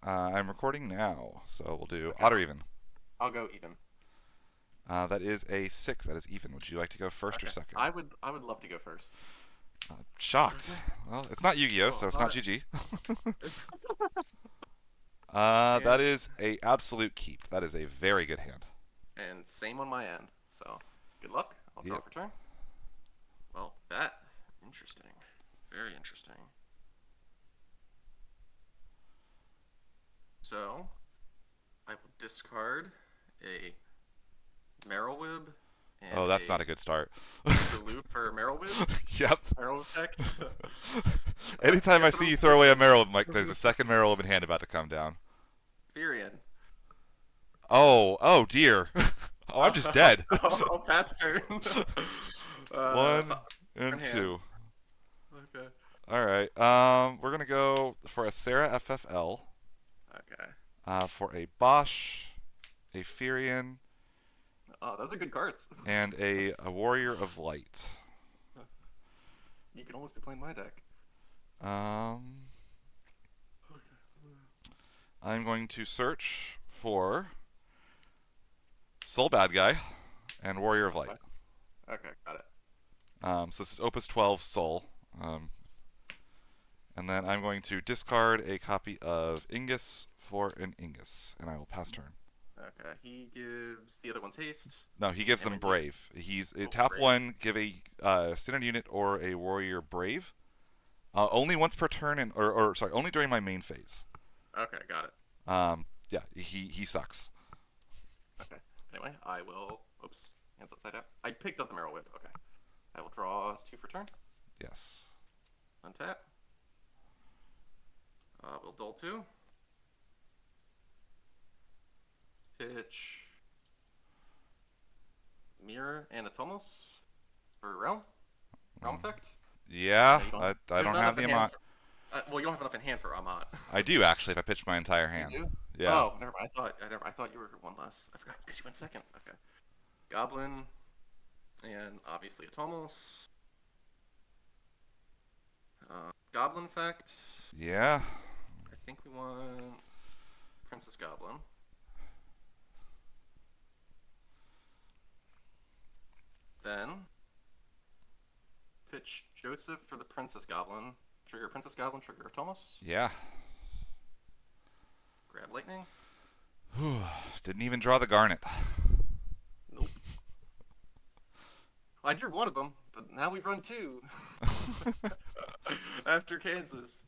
I'm recording now, so we'll do Okay, odd or even. I'll go even. That is a 6. That is even. Would you like to go first or Okay, second? I would love to go first. Shocked. Okay. Well, it's not Yu-Gi-Oh, Oh, so it's not GG. it's That and is a absolute keep. That is a very good hand. and same on my end. So good luck. I'll draw Yep. for turn. Well, that interesting. Very interesting. So I will discard a Marrowwib and Oh, that's not a a good start. Salute for Marrowwib. Yep. Marrow effect. I Anytime I guess I see don't you see throw away a anything. Marrow, Mike, there's a second Marrow in hand about to come down. Furion. Oh dear. Oh, I'm just dead. I'll pass turn. uh, One and Turn hand. two. Okay. All right. We're gonna go for a Sarah FFL, Okay. for a Bosch, a Furion, Oh, those are good cards. and a Warrior of Light. You could almost be playing my deck. Um, I'm going to search for Soul Bad Guy and Warrior of Light. Okay. Okay, got it. So this is Opus 12 Soul. Um, and then I'm going to discard a copy of Ingus for an Ingus, and I will pass turn. Okay. He gives the other one's haste. No, he gives And them when you Brave. He's oh tap brave. one, give a standard unit or a warrior Brave. Only once per turn, or sorry, only during my main phase. Okay, got it. Yeah, he sucks. Okay. Anyway, I will oops. Hands upside down. I picked up the Marrow Whip. Okay. I will draw two for turn. Yes. Untap. We'll dull two. Pitch Mirror Anatomos for Realm. Realm Mm. effect. Yeah, No, you don't have. I There's don't not have enough the in hand amount. for. Well, you don't have enough in hand for Amat. I do actually if I pitch my entire You hand. do? Yeah. Oh, never mind. I thought you were one less. I forgot because you went second. Okay. Goblin and obviously Atomos. Goblin effect. Yeah. I think we want Princess Goblin. Then pitch Joseph for the Princess Goblin. Trigger Princess Goblin. Trigger Atomos. Yeah. Grab Lightning. Whew. Didn't even draw the Garnet. Nope. I drew one of them, but now we've run two. After Kansas.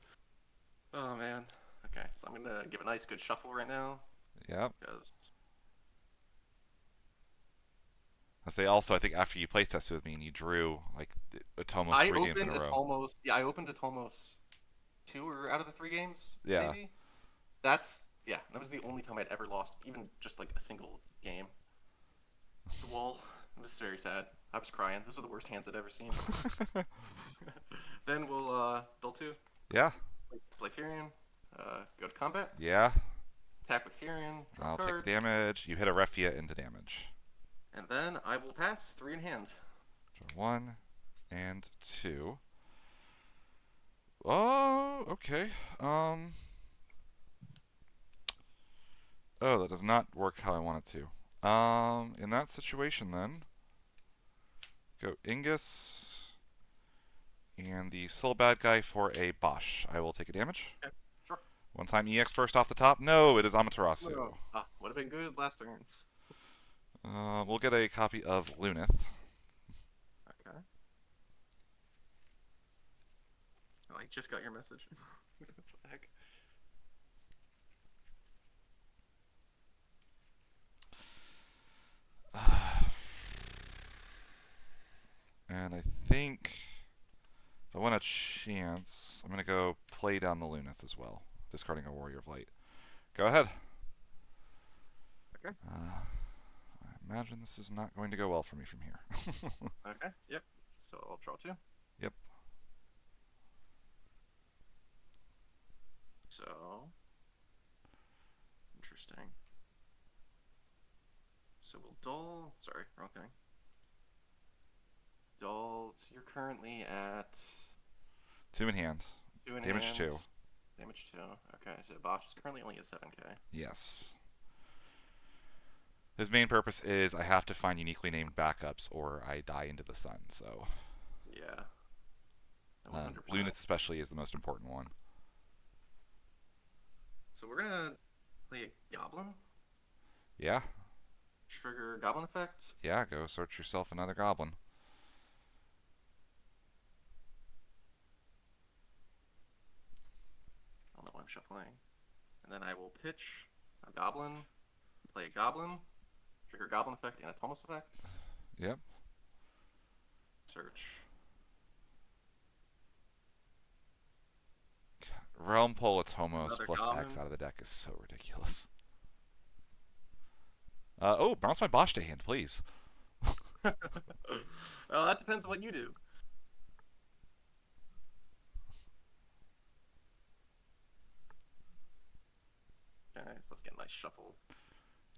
Oh man. Okay, so I'm gonna give a nice good shuffle right now Yep. because I say also, I think after you play tested with me and you drew like almost I 3 games in opened a at row. almost yeah I opened at almost two or out of the three games Yeah. maybe. That was the only time I'd ever lost even just like a single game. The wall. It was very sad. I was crying. Those are the worst hands I'd ever seen. Then we'll dull two. Yeah. Play Furion. Go to combat. Yeah. Attack with Furion. Draw a I'll take card. the damage. You hit a Refia into damage. And then I will pass three in hand. Draw 1 and 2. Oh, okay. Oh, that does not work how I want it to. In that situation, then, go Ingus and the Soul Bad Guy for a Bosch. I will take a damage. Okay, sure. One time EX burst off the top. No, it is Amaterasu. No. Would have been good last turn. We'll get a copy of Lunith. Okay. Oh, I just got your message. What the heck? And I think if I want a chance, I'm going to go play down the Lunith as well, discarding a Warrior of Light. Go ahead. Okay. I imagine this is not going to go well for me from here. Okay. Yep. So I'll draw two. Yep. So interesting. So we'll dull. Sorry, wrong thing. Dull. So you're currently at 2 in hand. two in Damage hand. 2. Damage 2. Okay, so Bosch is currently only at 7k. Yes. His main purpose is I have to find uniquely named backups or I die into the sun. So Yeah, 100%. Lunith especially is the most important one. So we're gonna play a Goblin. Yeah, Trigger Goblin effect. yeah. Go search yourself another goblin. I don't know why I'm shuffling. And then I will pitch a Goblin, play a Goblin, trigger Goblin effect and a Tomos effect. Yep. Search. Realm Polatomos Another plus X Goblin. out of the deck is so ridiculous. Oh, bounce my Bosch to hand, please. Well, that depends on what you do. Okay, so let's get a nice shuffle.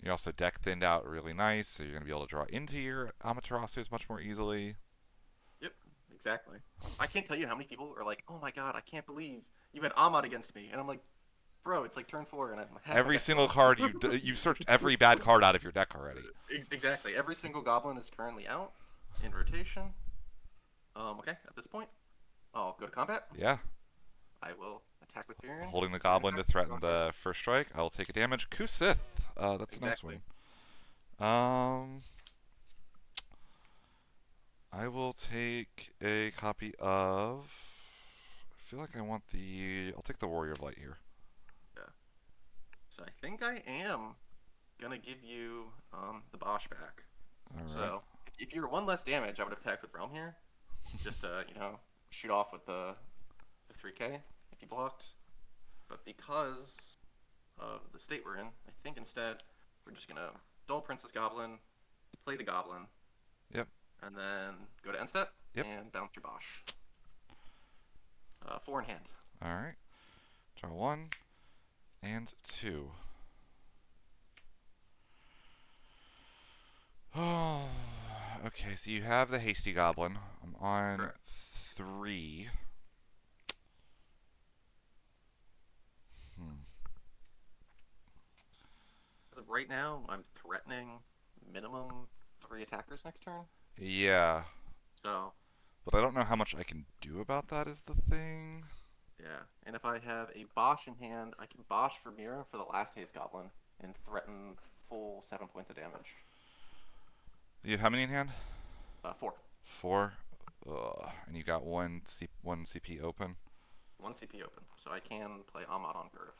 You also deck thinned out really nice, so you're going to be able to draw into your Amaterasu's much more easily. Yep, exactly. I can't tell you how many people are like, "Oh my god, I can't believe you had Ahmad against me," and I'm like, "Bro, it's like turn 4, and I'm half my Every deck's single gone." card you've searched every bad card out of your deck already. Exactly. Every single Goblin is currently out in rotation. Okay, at this point, I'll go to combat. Yeah. I will attack with Furion. Holding the Furion goblin to effect, draw threaten a card. the first strike. I will take a damage. Kusith. That's a nice Exactly. one. Um, I will take a copy of. I feel like I want the. I'll take the Warrior of Light here. Yeah. So I think I am gonna give you the Bosch back. All right. So if you're one less damage, I would attack with Realm here, just to shoot off with the 3k if you blocked. But because of the state we're in, I think instead we're just gonna dull Princess Goblin, play the Goblin, Yep. and then go to end step Yep. and bounce your Bosch. 4 in hand. All right. Draw 1 and 2. Oh. Okay, so you have the Hasty Goblin. I'm on Correct. 3. Hmm. As of right now, I'm threatening minimum 3 attackers next turn. Yeah. So But I don't know how much I can do about that is the thing. yeah, and if I have a Bosch in hand, I can Bosch for Mira for the last Haze Goblin and threaten full 7 points of damage. You have how many in hand? 4. 4. And you got one CP open. 1 CP open, so I can play Ahmad on Gurv.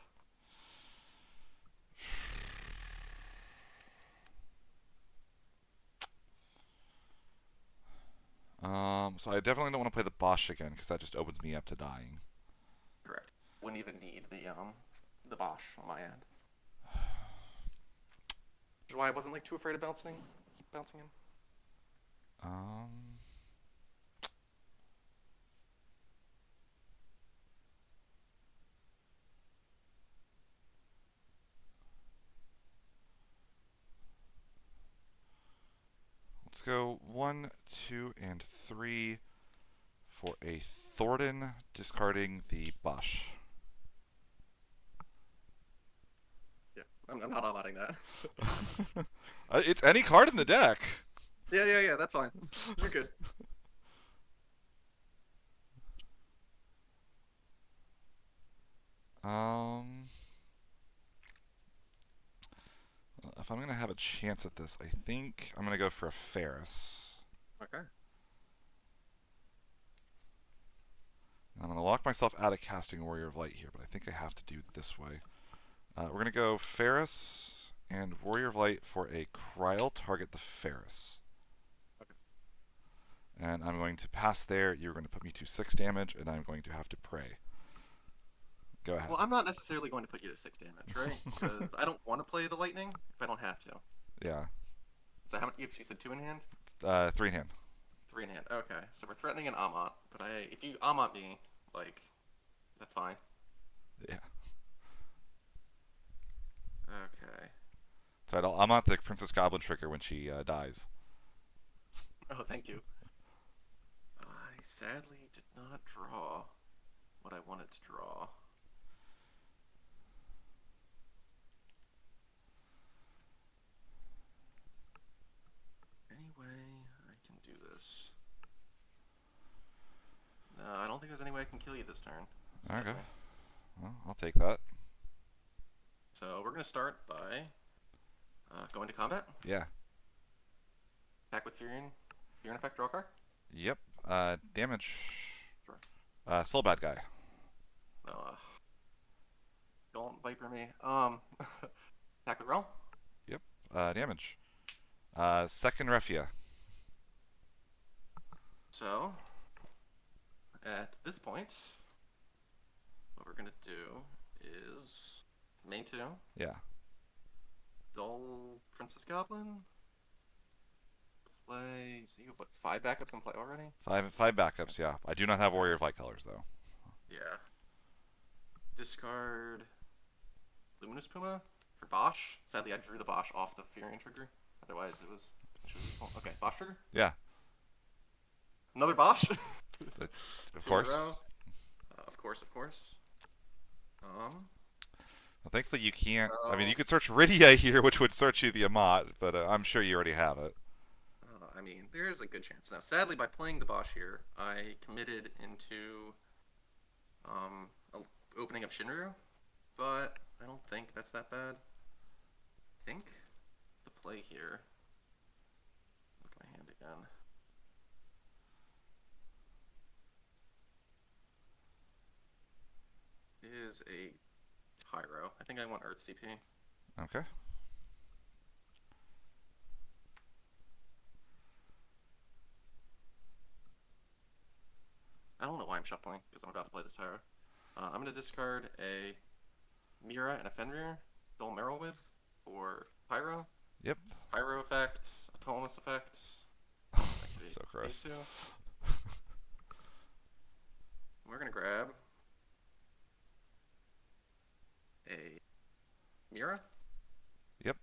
So I definitely don't want to play the Bosch again because that just opens me up to dying. Correct. Wouldn't even need the Bosch on my end. Which is why I wasn't like too afraid of bouncing him. Um, let's go 1, 2, and 3 for a Thornton, discarding the Bosch. Yeah, I'm not Ahmading that. It's any card in the deck. Yeah, that's fine. You're good. Um, if I'm gonna have a chance at this, I think I'm gonna go for a Ferris. Okay. I'm gonna lock myself out of casting Warrior of Light here, but I think I have to do it this way. We're gonna go Ferris and Warrior of Light for a Kryl, target the Ferris. Okay. And I'm going to pass there. You're going to put me to 6 damage, and I'm going to have to pray. Go ahead. Well, I'm not necessarily going to put you to 6 damage, right? Because I don't want to play the lightning if I don't have to. Yeah. So how many? You said 2 in hand? 3 in hand. 3 in hand. Okay, so we're threatening an Amat, but if you Amat me, like, that's fine. Yeah. Okay. So I'm on the Princess Goblin trigger when she dies. Oh, thank you. I sadly did not draw what I wanted to draw. this turn, Okay. sadly. Well, I'll take that. So we're gonna start by going to combat. Yeah. Attack with Fury. Fury effect. Draw a card. Yep. Damage. Sure. Soul bad guy. No, don't Viper me. Attack with Realm. Yep. Damage. Second Refia. So at this point, what we're gonna do is main two. Yeah. Dull Princess Goblin. Play. So you have what? 5 backups in play already? Five backups. Yeah. I do not have Warrior of Light colors though. Yeah. Discard Luminous Puma for Bosch. Sadly, I drew the Bosch off the Furion trigger. Otherwise, it was potentially useful. Okay, Bosch trigger. Yeah. Another Bosch. Of 2 in a course. row. Of course, of course. Well, thankfully you can't. I mean, So, you could search Rydia here, which would search you the Amat, but I'm sure you already have it. I mean, there's a good chance. Now, sadly, by playing the Bosch here, I committed into opening up Shinryu, but I don't think that's that bad. I think the play here. Look at my hand again. Is a Tyro. I think I want Earth CP. Okay. I don't know why I'm shuffling, because I'm about to play this Tyro. I'm going to discard a Mira and a Fenrir, Dual Merylwid for Pyro. Yep. Pyro effects, Autonomous effects. That's so gross. We're going to grab a Mira. Yep.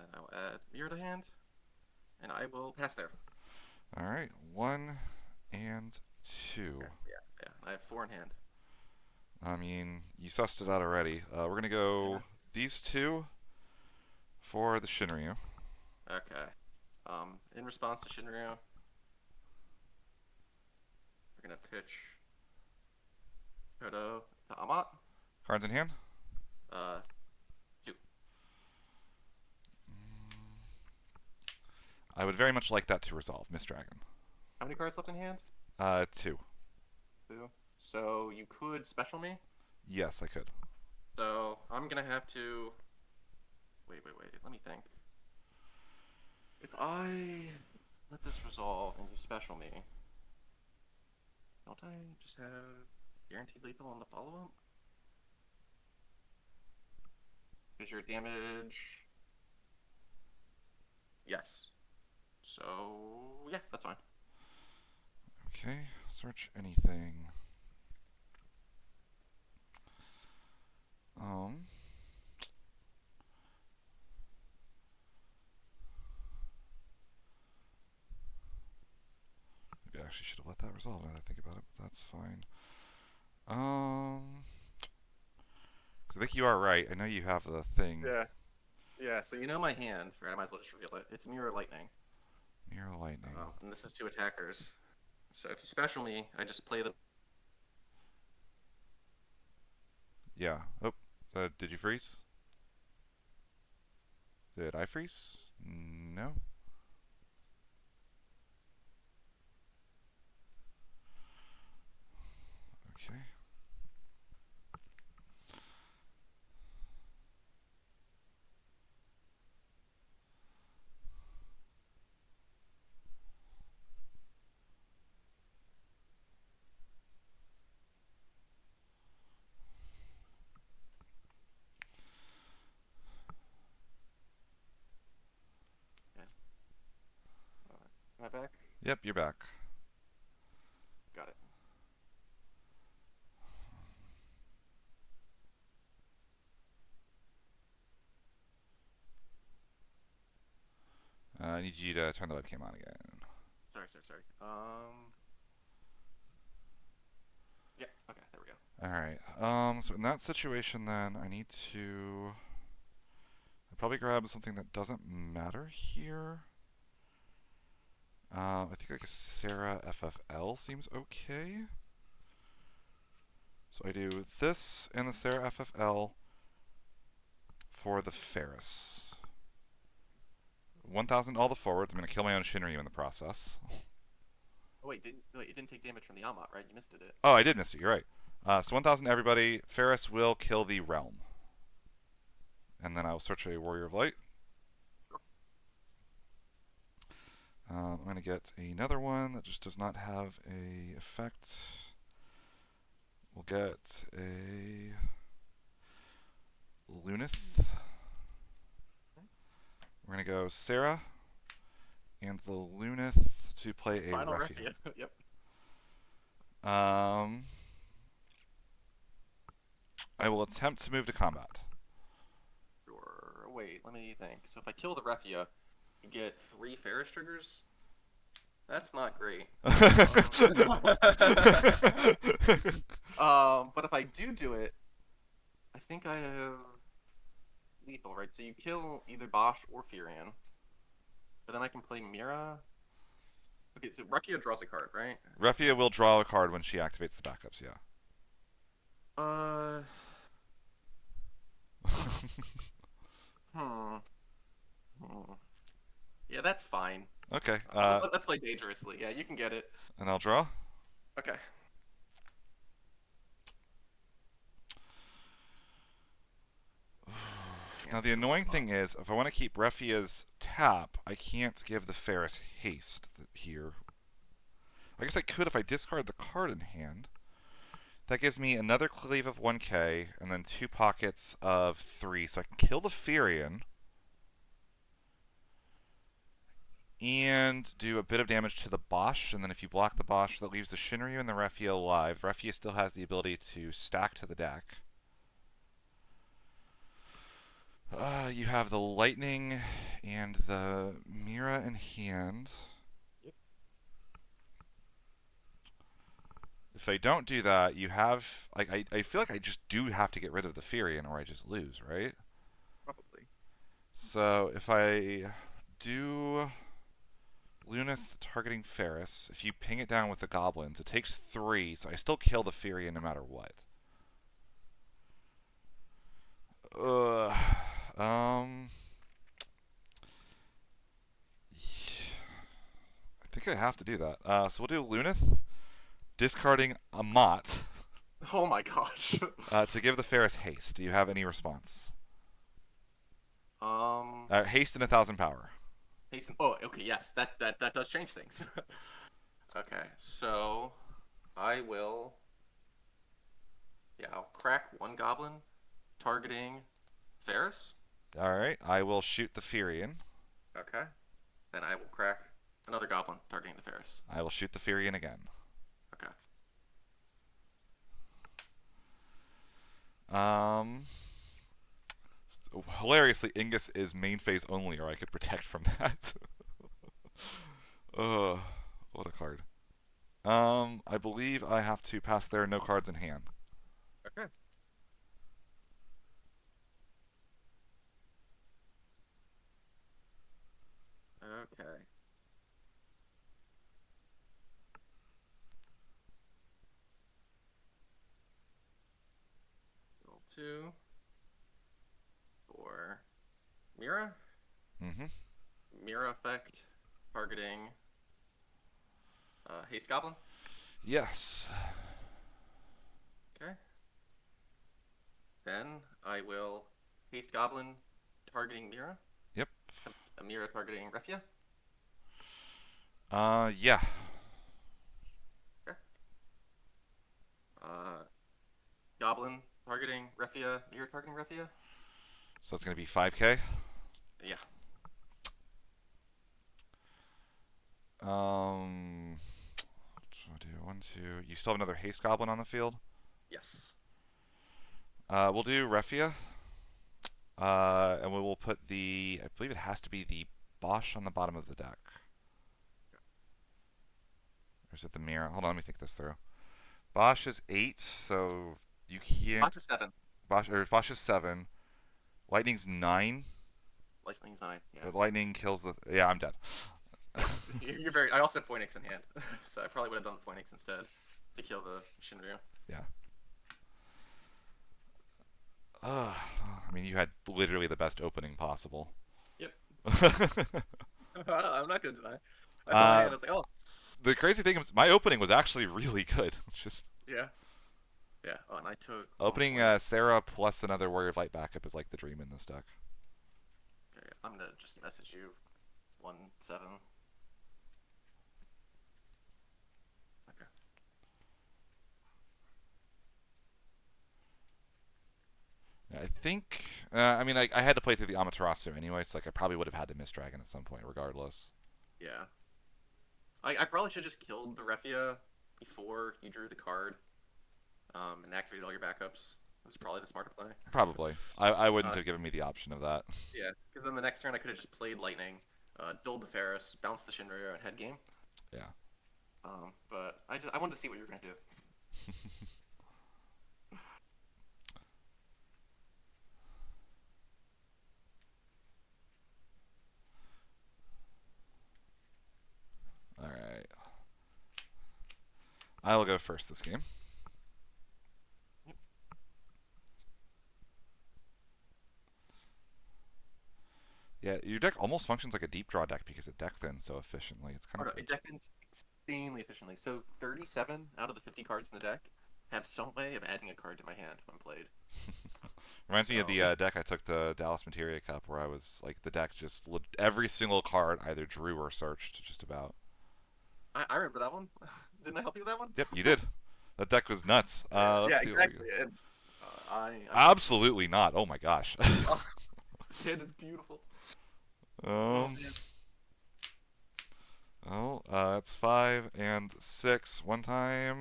And I'll add Mira to hand. And I will pass there. All right. 1 and 2. Okay, yeah. I have 4 in hand. I mean, you sussed it out already. We're gonna go Yeah. these two for the Shinryu. Okay. In response to Shinryu, we're gonna pitch Kodo to Amat. Cards in hand. Uh, 2. I would very much like that to resolve, Miss Dragon. How many cards left in hand? 2. 2. So you could special me. Yes, I could. So I'm gonna have to. Wait. Let me think. If I let this resolve and you special me, don't I just have guaranteed lethal on the follow-up? Is your damage? Yes. So yeah, that's fine. Okay. Search anything. Maybe I actually should have let that resolve now that I think about it, but that's fine. I think you are right. I know you have the thing. Yeah. So you know my hand, right? I might as well just reveal it. It's Mirror Lightning. Mirror Lightning. And this is 2 attackers. So if you special me, I just play the. Yeah. Oh, did you freeze? Did I freeze? No. Okay. Yeah. Am I back? Yep, you're back. Got it. I need you to turn the webcam on again. Sorry. Yeah. Okay. There we go. All right. So in that situation, then I need to I'd probably grab something that doesn't matter here. I think like a Sarah FFL seems okay. So I do this and the Sarah FFL for the Ferris. 1,000 all the forwards. I'm going to kill my own Shinryu in the process. Oh wait, it didn't take damage from the Amat, right? You missed it. Oh, I did miss it. You're right. So 1,000 everybody. Ferris will kill the Relm. And then I will search a Warrior of Light. I'm going to get another one that just does not have a effect. We'll get a Lunith. We're going to go Sarah and the Lunith to play a Final Refia. Refia. Yep. I will attempt to move to combat. Sure. Wait, let me think. So if I kill the Refia, you get 3 Ferris triggers. That's not great. But if I do it, I think I have lethal, right? So you kill either Bosch or Furion, but then I can play Mira. Okay, so Rekia draws a card, right? Refia will draw a card when she activates the backups, yeah. Uh, hmm. Hmm. Yeah, that's fine. Okay, Let's play dangerously. Yeah, you can get it. and I'll draw. Okay. Now the annoying thing is, if I want to keep Refia's tap, I can't give the Ferris haste here. I guess I could if I discard the card in hand. That gives me another cleave of 1k, and then 2 pockets of 3, so I can kill the Furion. And do a bit of damage to the Bosch, and then if you block the Bosch, that leaves the Shinryu and the Refia alive. Refia still has the ability to stack to the deck. You have the Lightning and the Mira in hand. Yep. If I don't do that, you have like I feel like I just do have to get rid of the Furion or I just lose, right? Probably. So if I do Lunith targeting Ferris, if you ping it down with the goblins, it takes 3, so I still kill the Furion no matter what. Ugh. I think I have to do that. So we'll do Lunith, discarding a Mott Oh my gosh. to give the Ferris haste. Do you have any response? um, Haste and 1,000 power. Hasten. Oh, okay. Yes, that does change things. Okay, so I will. Yeah, I'll crack 1 goblin, targeting Ferris. All right, I will shoot the Furion. Okay. Then I will crack another goblin, targeting the Ferris. I will shoot the Furion again. Okay. Um, Hilariously, Ingus is main phase only, or I could protect from that. Ugh, what a card. I believe I have to pass there, no cards in hand. Okay. Okay. Roll 2 for Mira. Mm-hmm. Mira effect, targeting Haste Goblin. Yes. Okay. Then I will Haste Goblin, targeting Mira. Yep. A Mira targeting Refia. Yeah. Okay. Goblin targeting Refia. Mira targeting Refia. So it's going to be 5k. Yeah. What should I do? 1, 2. You still have another haste goblin on the field. Yes. We'll do Refia. And we will put the. I believe it has to be the Bosch on the bottom of the deck. Or is it the Mirror? Hold on, let me think this through. Bosch is 8, so You can't. Box is 7. Bosch is 7. Lightning's 9. Lightning's 9. Yeah. But lightning kills the. Yeah, I'm dead. Yeah. You're very. I also have Phoenix in hand, so I probably would have done Phoenix instead to kill the Shinryu. Yeah. I mean, you had literally the best opening possible. Yep. I'm not gonna deny. I saw my hand. uh, I was like, oh, the crazy thing is, my opening was actually really good. It's just yeah, yeah. Oh, and I took. Oh opening boy. Sarah plus another Warrior of Light backup is like the dream in this deck. Okay, I'm gonna just message you 1-7. Okay. I think. I mean, I had to play through the Amaterasu anyway, so like I probably would have had to miss Dragon at some point, regardless. Yeah. I probably should have just killed the Refia before you drew the card, and activated all your backups. It was probably the smarter play. Probably. I wouldn't Uh, have given me the option of that. yeah, because then the next turn I could have just played Lightning, dueled the Ferris, bounced the Shinryu, and head game. Yeah. But I wanted to see what you were gonna do. All right. I will go first this game. Yeah, your deck almost functions like a deep draw deck because it deck thins so efficiently. It's kind Oh, no, of it deck ends insanely efficiently. So 37 out of the 50 cards in the deck have some way of adding a card to my hand when played. reminds me of So the deck I took the Dallas Materia Cup where I was like the deck just every single card either drew or searched just about. I remember that one. Didn't I help you with that one? Yep, you did. That deck was nuts. Yeah, Let's yeah, see what we exactly. And, I'm Absolutely not. Oh my gosh. oh, this hand is beautiful. Oh um. man. Oh, that's 5 and 6. One time.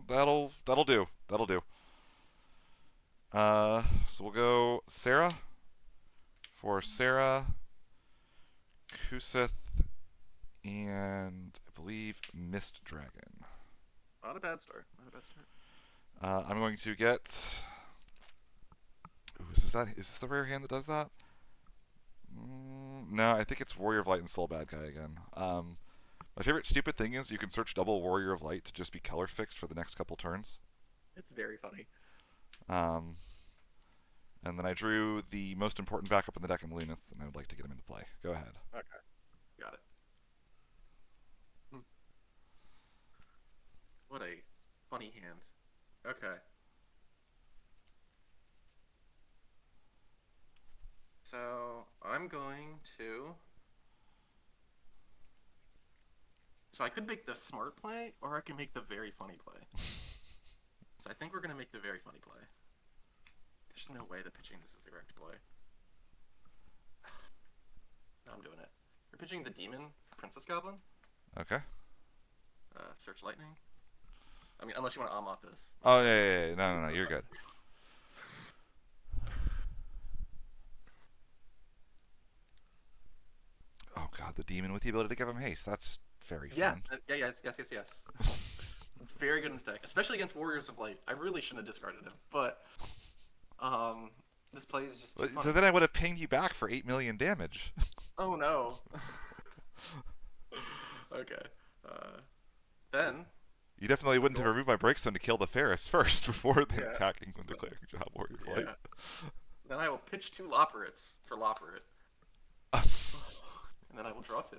That'll do. That'll do. So we'll go Sarah for Sarah, Kusith, and I believe Mist Dragon. Not a bad start. Not a bad start. I'm going to get. Ooh, is this the rare hand that does that? No, I think it's Warrior of Light and Soul Bad Guy again. My favorite stupid thing is you can search double Warrior of Light to just be color fixed for the next couple turns. It's very funny. Um, and then I drew the most important backup in the deck in Lunith, and I would like to get him into play. Go ahead. Okay, got it. Hmm. What a funny hand. Okay. So I'm going to. So I could make the smart play, or I can make the very funny play. So I think we're gonna make the very funny play. There's no way that pitching this is the correct play. No, I'm doing it. We're pitching the demon for Princess Goblin. Okay. Search lightning. I mean, unless you want to Amoth this. Oh yeah. No. You're good. Oh god, the demon with the ability to give him haste. That's very Yeah, fun. yeah, yes. It's very good in this deck, especially against Warriors of Light. I really shouldn't have discarded him, but um, this play is just too So funny. then I would have pinged you back for 8 million damage. Oh no. Okay. Uh, then You definitely I'm wouldn't have going. removed my breakstone to kill the Ferris first before then Yeah. attacking when declaring job warrior flight. Yeah. Then I will pitch two Loporrits for Loporrit, and then I will draw two,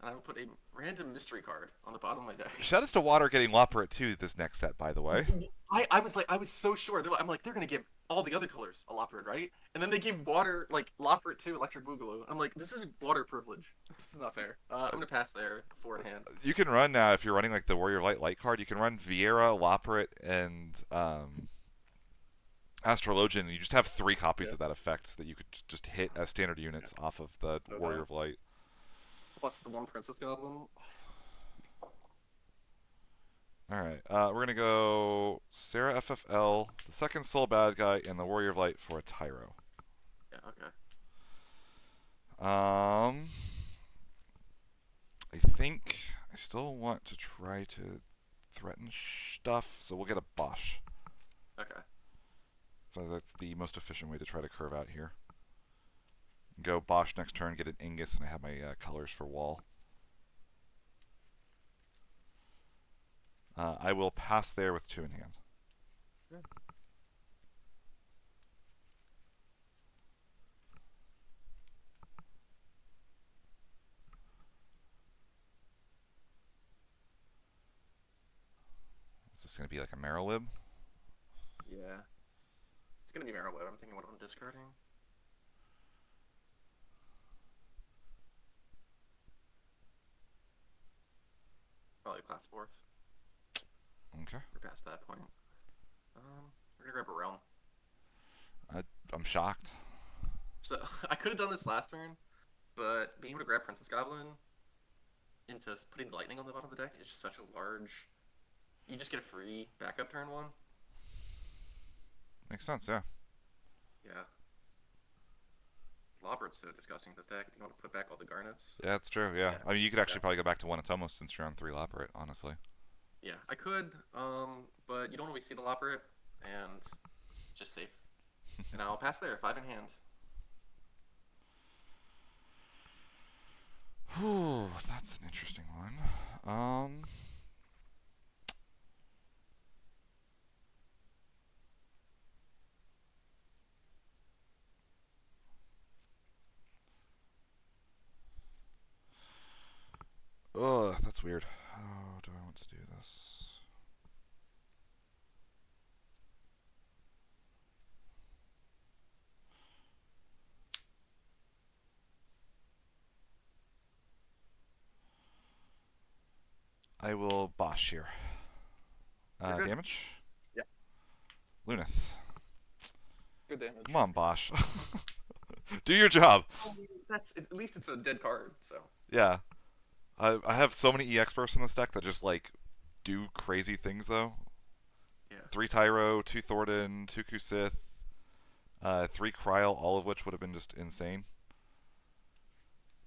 and I will put a random mystery card on the bottom of my deck. Shout outs to Water getting Loporrit too this next set, by the way. I was so sure. I'm like, they're gonna give all the other colors a Loporrit, right? And then they give water like Loporrit to Electric Boogaloo. I'm like, this is water privilege. This is not fair. I'm gonna pass there, four in hand. You can run now if you're running like the Warrior of Light card. You can run Vieira, Loporrit, and Astrologian, and you just have 3 copies Yeah. of that effect that you could just hit as standard units off of the So Warrior dumb. of Light. Plus the one Princess Goblin. All right, we're gonna go Sarah FFL, the second Soul Bad Guy, and the Warrior of Light for a Tyro. Yeah. Okay. I think I still want to try to threaten stuff, so we'll get a Bosch. Okay. So that's the most efficient way to try to curve out here. Go Bosch next turn, get an Ingus, and I have my colors for wall. I will pass there with 2 in hand. Good. Is this going to be like a Marrowweb? Yeah. It's gonna be Marrow Web. I'm thinking what I'm discarding. Probably class fourth. Okay. We're past that point. We're gonna grab a realm. I, I'm shocked. So I could have done this last turn, but being able to grab Princess Goblin into putting the lightning on the bottom of the deck is just such a large. You just get a free backup turn one. Makes sense, yeah. Yeah. Lobbert's so disgusting with this deck. You want to put back all the garnets. Yeah, that's true, yeah. Yeah. I mean, you could Yeah. actually probably go back to 1 Atomo since you're on 3 Laperate, honestly. Yeah, I could, but you don't always see the Lobret, and it's just safe. And I'll pass there, 5 in hand. Whew, that's an interesting one. Ugh, that's weird. How do I want to do this? I will Bosch here. You're good. Damage? Yeah, Lunith. good damage. Come on, Bosch. Do your job. Oh, that's at least it's a dead card, so Yeah. I have so many EX bursts in this deck that just, like, do crazy things, though. yeah. 3 Tyro, 2 Thornton, 2 Kusith, 3 Kryl, all of which would have been just insane.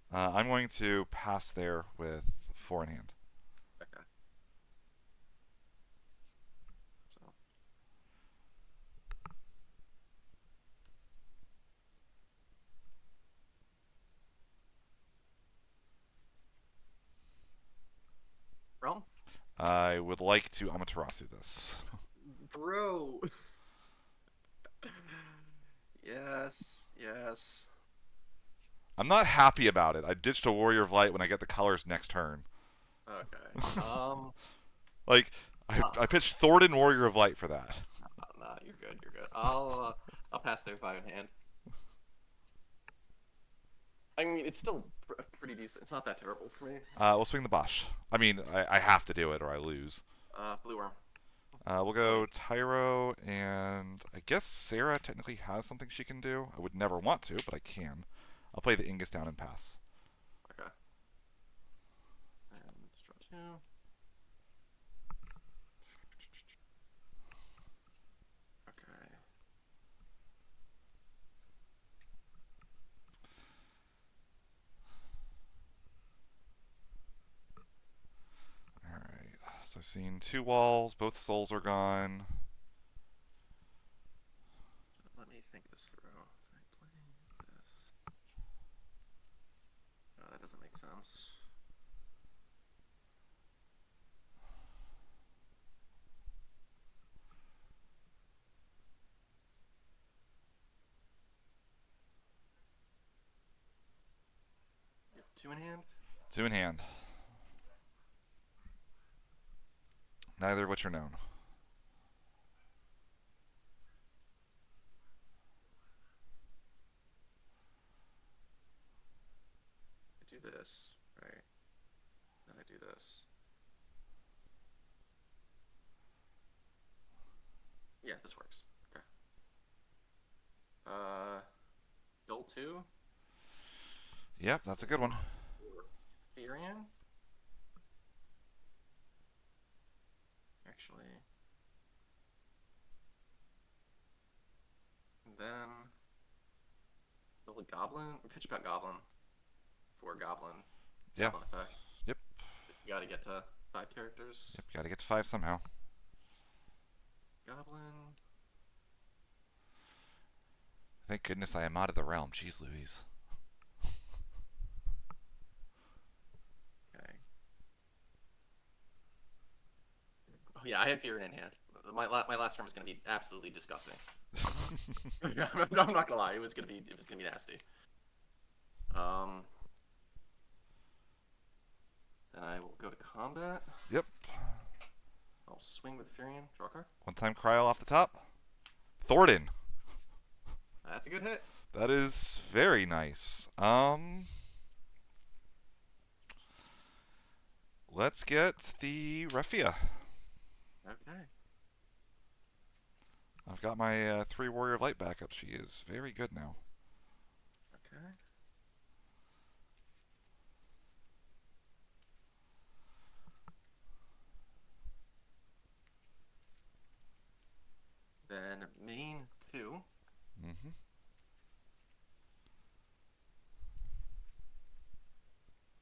I'm going to pass there with 4 in hand. Okay. So Realm, I would like to Amaterasu this. bro. Yes, yes. I'm not happy about it. I ditched a Warrior of Light when I get the colors next turn. Okay. Like, Uh, I pitched Thornton Warrior of Light for that. nah, you're good. You're good. I'll pass there, 5 in hand. I mean, it's still pretty decent. It's not that terrible for me. We'll swing the Bosch. I mean, I have to do it or I lose. Blue worm. We'll go Tyro, and I guess Sarah technically has something she can do. I would never want to, but I can. I'll play the Ingus down and pass. Okay. And draw two. Okay. Alright, so I've seen 2 walls, both souls are gone. Let me think this through. If I play this. Oh, that doesn't make sense. You have 2 in hand? 2 in hand. Neither of which are known. I do this, right? Then I do this. Yeah, this works. Okay. Duel 2? Yep, that's a good one. Furion? Actually. And then the Goblin, Pitchback Goblin for Goblin. Yeah. Goblin effect. Yep. You gotta get to 5 characters. Yep, gotta get to 5 somehow. Goblin. Thank goodness I am out of the realm. Jeez Louise. Okay. Oh yeah, I had Fury in hand. My last turn was gonna be absolutely disgusting. I'm not gonna lie, it was gonna be nasty. Um, then I will go to combat. Yep. I'll swing with Furion, draw a card. One time cryo off the top. Thornton. That's a good hit. That is very nice. Let's get the Refia. Okay. I've got my 3 Warrior of Light backup. She is very good now. Okay. Then main 2. Mm-hmm.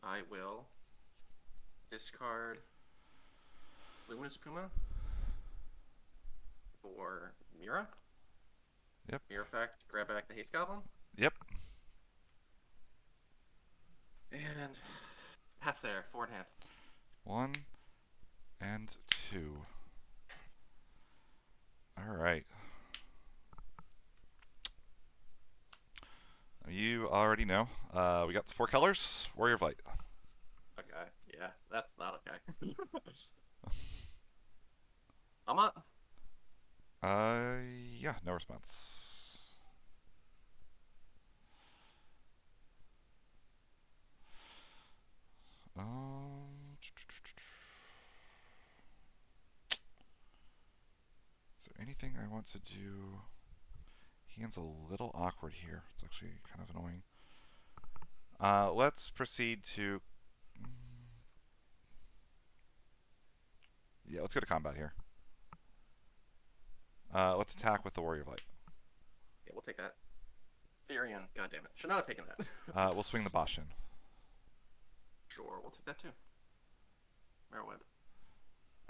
I will discard Luminous Puma for Mira. Yep. Mira effect, grab back the Haste Goblin. Yep. And pass there, 4 in hand. 1 and 2. All right. You already know. We got the 4 colors. Warrior of Light. Okay, yeah, that's not okay. I'm up. Yeah, no response. Is there anything I want to do? Hand's a little awkward here. It's actually kind of annoying. Let's proceed to... Yeah, let's go to combat here. Let's attack with the Warrior of Light. Yeah, we'll take that. Furion, god damn it. Should not have taken that. We'll swing the Bosch in. Sure, we'll take that too. Merrowed.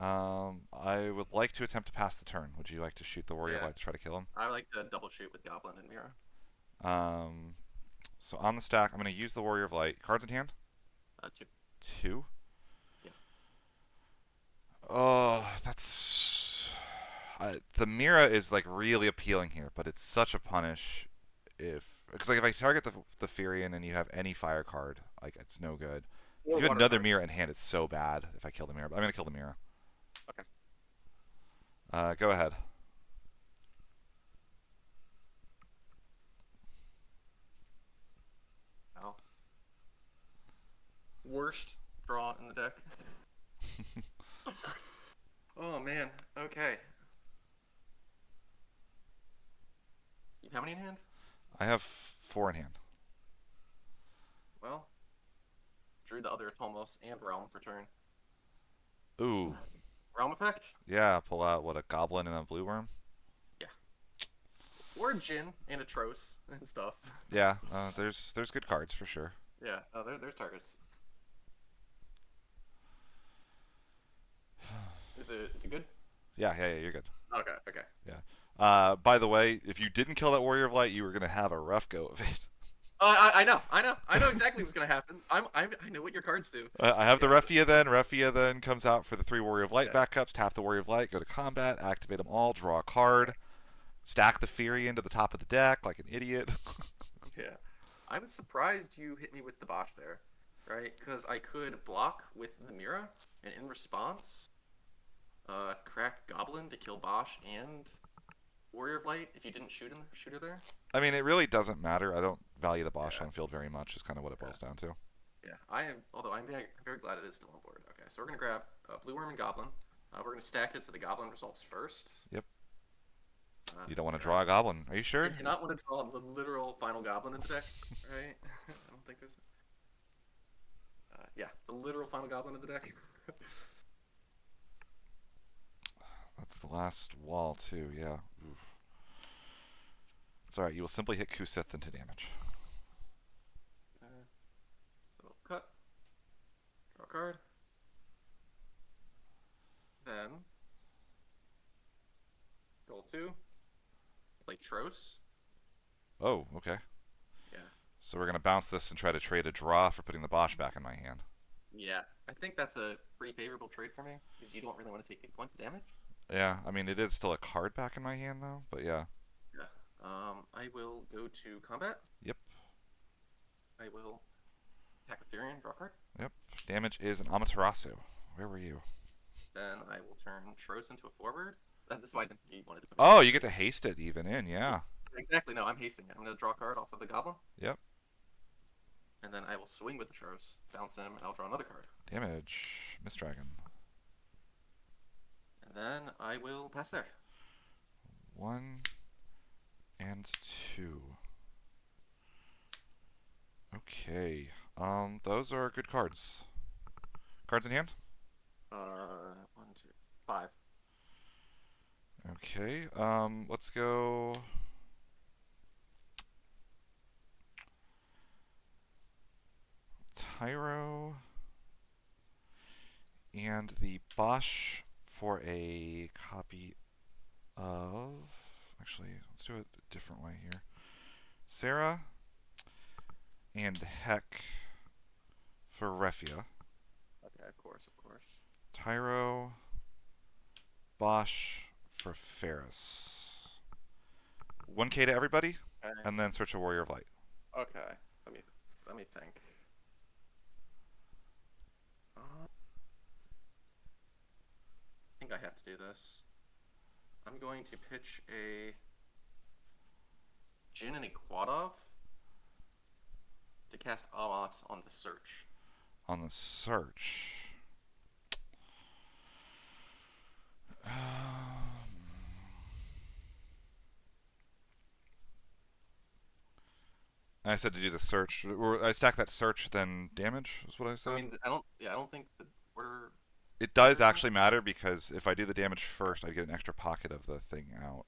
I would like to attempt to pass the turn. Would you like to shoot the Warrior of Yeah. Light to try to kill him? I like to double shoot with Goblin and Mira. So on the stack, I'm going to use the Warrior of Light. Cards in hand? 2. 2. Yeah. Oh, that's... the Mira is like really appealing here, but it's such a punish because like if I target the Furion and you have any fire card, like it's no good. Or If you have water another card. Mira in hand, it's so bad if I kill the Mira. But I'm gonna kill the Mira. Okay. Go ahead. Oh. Worst draw in the deck. Oh man. Okay. You have how many in hand? I have 4 in hand. Well, drew the other Tomos and Realm for turn. Ooh, Realm effect? yeah. Pull out what, a Goblin and a Blue Worm. Yeah. Or a Jin and a Tros and stuff. Yeah, there's good cards for sure. Yeah. Oh, there's targets. Is it good? Yeah, you're good. Okay. Okay. Yeah. By the way, if you didn't kill that Warrior of Light, you were gonna have a rough go of it. I know exactly what's gonna happen. I know what your cards do. I have the Yeah. Refia then. Refia then comes out for the 3 Warrior of Light Yeah. backups. Tap the Warrior of Light, go to combat, activate them all, draw a card, stack the Fury into the top of the deck like an idiot. Yeah. I was surprised you hit me with the Bosch there, right? Because I could block with the Mira, and in response, crack Goblin to kill Bosch and Warrior of Light if you didn't shoot her there. I mean, it really doesn't matter. I don't value the Bosch Yeah. on field very much. Is kind of what it boils down to. Yeah, I am. Although I'm very glad it is still on board. Okay, so we're gonna grab Blue Worm and Goblin. We're gonna stack it so the Goblin resolves first. Yep. You don't want to yeah. draw a Goblin. Are you sure? You do not want to draw the literal final Goblin in the deck, right? I don't think there's. Yeah, the literal final Goblin in the deck. That's the last wall too. Yeah. Oof. It's alright. You will simply hit Kusith into damage. So cut. Draw a card. to, like Tros. Oh, okay. Yeah. So we're gonna bounce this and try to trade a draw for putting the Bosch back in my hand. Yeah. I think that's a pretty favorable trade for me because you don't really want to take 8 points of damage. Yeah, I mean it is still a card back in my hand though, but yeah. Yeah. I will go to combat. Yep, I will attack with Therian, draw a card. yep. Damage is an Amaterasu. Where were you? Then I will turn Tros into a forward. This is why I didn't think you wanted to put me Oh, into you get forward. to haste it even in, yeah. Exactly. No, I'm hasting it. I'm going to draw a card off of the Goblin, Yep. and then I will swing with the Tros, bounce him, and I'll draw another card. Damage. Miss Dragon. And then I will pass there. 1 and 2. Okay. Those are good cards. Cards in hand? One, two, five. Okay. Let's go Tyro and the Bosch for a copy of. Actually, let's do it a different way here. Sarah and Heck for Refia. Okay, of course, of course. Tyro, Bosch for Ferris. 1K to everybody, Okay. and then search a Warrior of Light. Okay. Let me think. I think I have to do this. I'm going to pitch a Jin and a Quadov to cast Amat on the search. On the search. I said to do the search. Or I stack that search, then damage is what I I said. mean, I don't. Yeah, I don't think the order It does matters much. actually matter because if I do the damage first, I get an extra pocket of the thing out.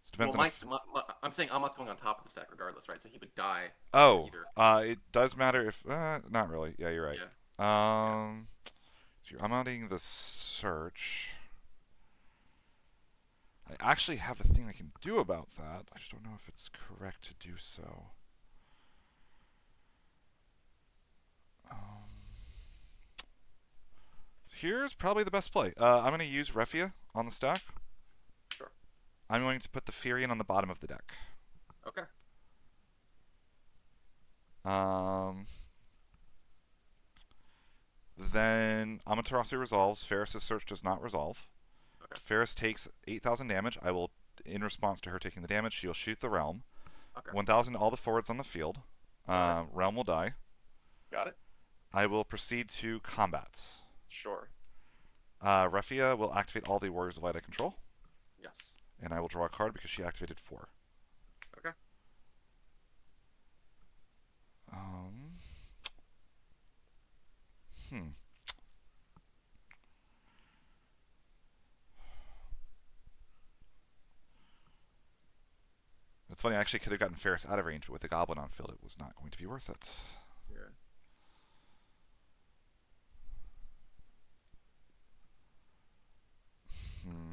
So it Well, depends on if. I'm saying Amat's going on top of the stack regardless, right? So he would die for Oh, either. it does matter if. Not really. Yeah, you're right. Yeah, yeah. So I'm adding the search. I actually have a thing I can do about that. I just don't know if it's correct to do so. Um, Here's probably the best play. I'm going to use Refia on the stack. Sure. I'm going to put the Furion on the bottom of the deck. Okay. Um, then Amaterasu resolves. Ferris's search does not resolve. Okay. Ferris takes 8,000 damage. I will, in response to her taking the damage, she will shoot the Relm. Okay. 1,000 to all the forwards on the field. All right. Realm will die. Got it. I will proceed to combat. Sure. Refia will activate all the Warriors of Light I control, Yes. and I will draw a card because she activated 4. Okay. Um, hmm. It's funny, I actually could have gotten Ferris out of range, but with the Goblin on field, it was not going to be worth it. Yeah. Hmm.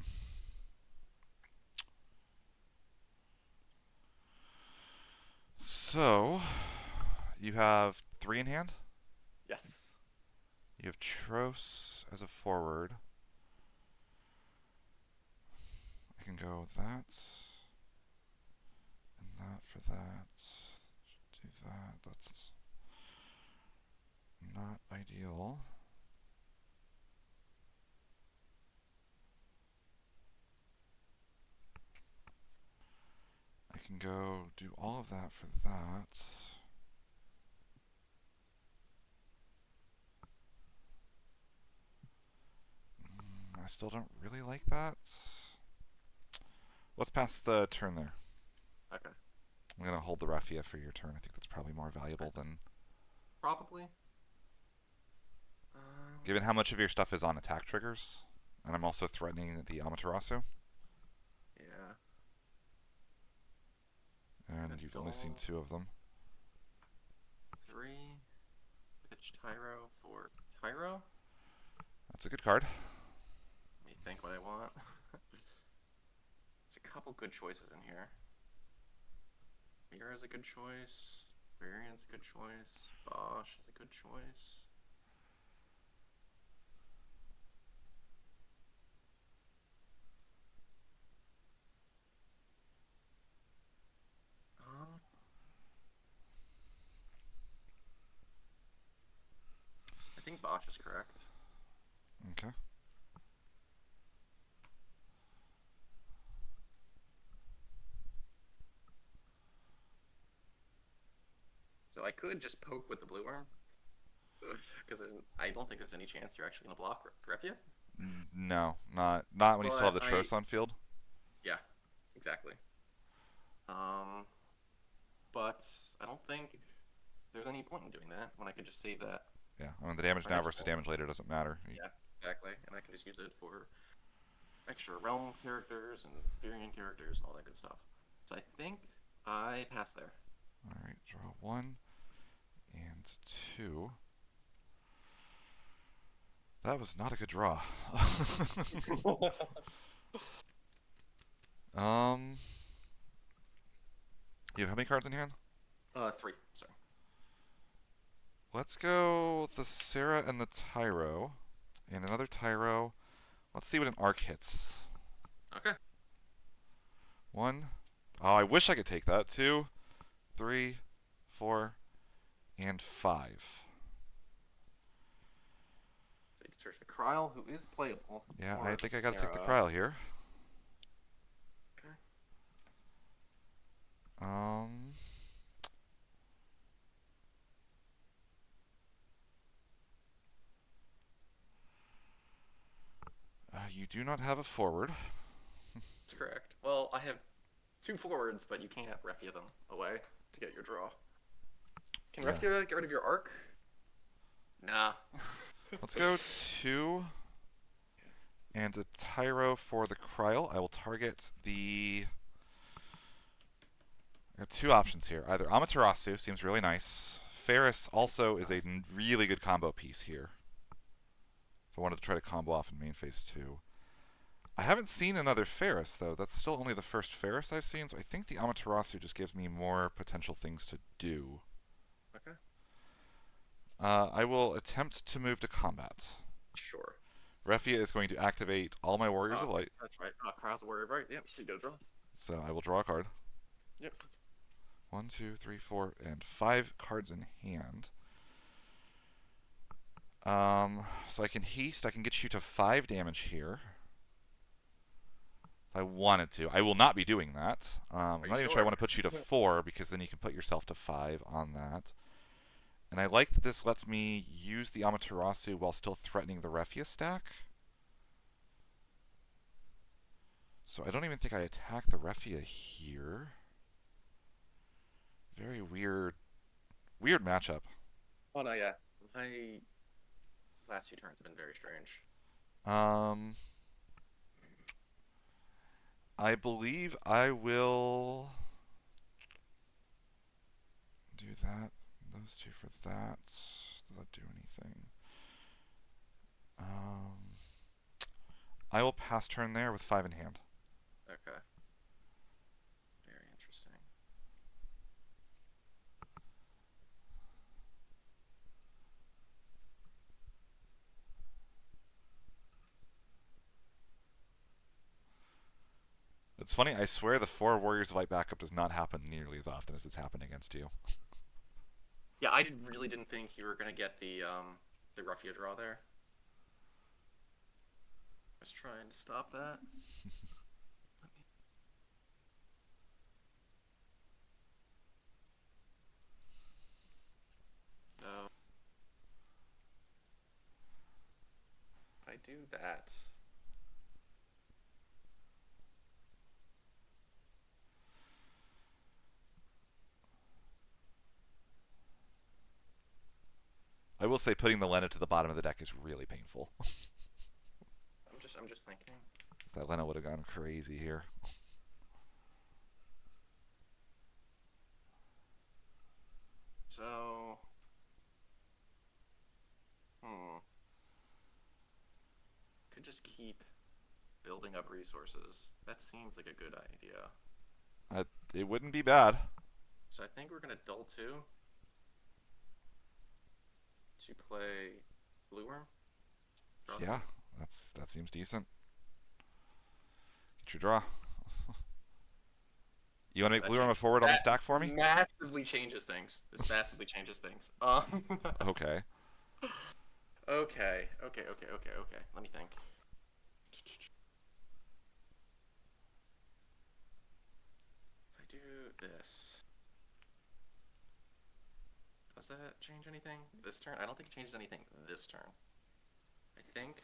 So, you have 3 in hand. Yes. You have Tros as a forward. I can go that, and that for that. Do that. That's not ideal. I can go do all of that for that. I still don't really like that. Let's pass the turn there. Okay. I'm going to hold the Raffia for your turn. I think that's probably more valuable than. Probably. Given how much of your stuff is on attack triggers, and I'm also threatening the Amaterasu, Yeah. and you've only seen 2 of them. 3. Pitch Tyro for Tyro. That's a good card. Let me think what I want. It's a couple good choices in here. Mira is a good choice. Varian's a good choice. Bosch is a good choice. Um, I think Bosch is correct. Okay. So I could just poke with the blue arm. Because I don't think there's any chance you're actually going to block Repia. No, not when you still have But the Tros on field. yeah, exactly. Um, but I don't think there's any point in doing that when I could just save that Yeah, I mean the damage for now next versus turn. damage later doesn't matter. Yeah, exactly. And I can just use it for extra realm characters and variant characters and all that good stuff. So I think I pass there. All right, draw 1 and 2. That was not a good draw. um, you have how many cards in hand? Three. Sorry. Let's go the Sarah and the Tyro, and another Tyro. Let's see what an arc hits. Okay. 1. Oh, I wish I could take that. 2, 3, 4, and 5. So you can search the Kryl, who is playable. Yeah, I Or the think I gotta take the Sarah. Kryl here. Okay. Um, you do not have a forward. That's correct. Well, I have two forwards, but you can't Refia them away to get your draw. Can Yeah. Refia get rid of your arc? Nah. Let's go 2 and a Tyro for the Kryl. I will target the. I have two options here. Either Amaterasu seems really nice. Ferris also is a really good combo piece here. If I wanted to try to combo off in main phase 2. I haven't seen another Ferris, though. That's still only the first Ferris I've seen, so I think the Amaterasu just gives me more potential things to do. Okay. I will attempt to move to combat. Sure. Refia is going to activate all my Warriors of Light, That's right. Kryl's the warrior, right? Yep. So you go draw. so I will draw a card. Yep. 1, 2, 3, 4, and 5 cards in hand. So I can haste. I can get you to 5 damage here. If I wanted to. I will not be doing that. I'm Are you not even sure I sure? want to put you to 4 because then you can put yourself to 5 on that. And I like that this lets me use the Amaterasu while still threatening the Refia stack. So I don't even think I attack the Refia here. Very weird matchup. Oh no, yeah. My last few turns have been very strange. Um, I believe I will do that. Those two for that. Does that do anything? Um, I will pass turn there with 5 in hand. Okay. Very interesting. It's funny, I swear the 4 Warriors of Light backup does not happen nearly as often as it's happened against you. Yeah, I really didn't think you were gonna get the Ruffia draw there. I was trying to stop that. So if I do that, I will say putting the Lena to the bottom of the deck is really painful. I'm just thinking. That Lena would have gone crazy here. So, could just keep Building up resources. That seems like a good idea. It wouldn't be bad. So I think we're gonna dull two to play blue worm. Draw Yeah, two. that seems decent. Get your draw. You want to make That blue armor changes. forward on the That stack for me? massively changes things. This massively changes things. Okay. Okay. Let me think. If I do this, does that change anything this turn? I don't think it changes anything this turn. I think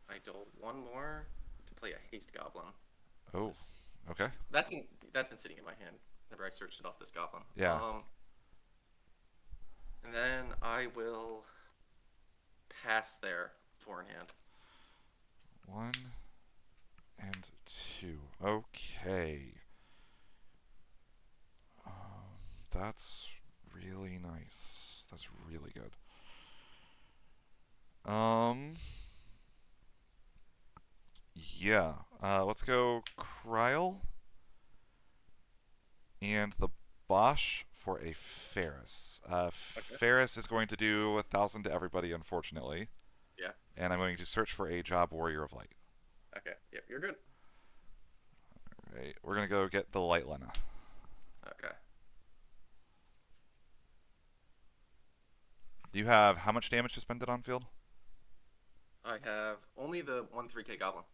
I dole one more to play a haste goblin. Oh, okay. That's been sitting in my hand. Whenever I searched it off this goblin. Yeah. And then I will pass there four in hand. 1 and 2. Okay. That's really nice. That's really good. Um, yeah. Let's go Kryl and the Bosch for a Ferris. Okay. Ferris is going to do 1,000 to everybody, unfortunately. Yeah. And I'm going to search for a job Warrior of Light. Okay. Yep. You're good. Right. We're going to go get the Light Lena. Okay. Do you have how much damage to spend it on field? I have only the 1 3K goblin.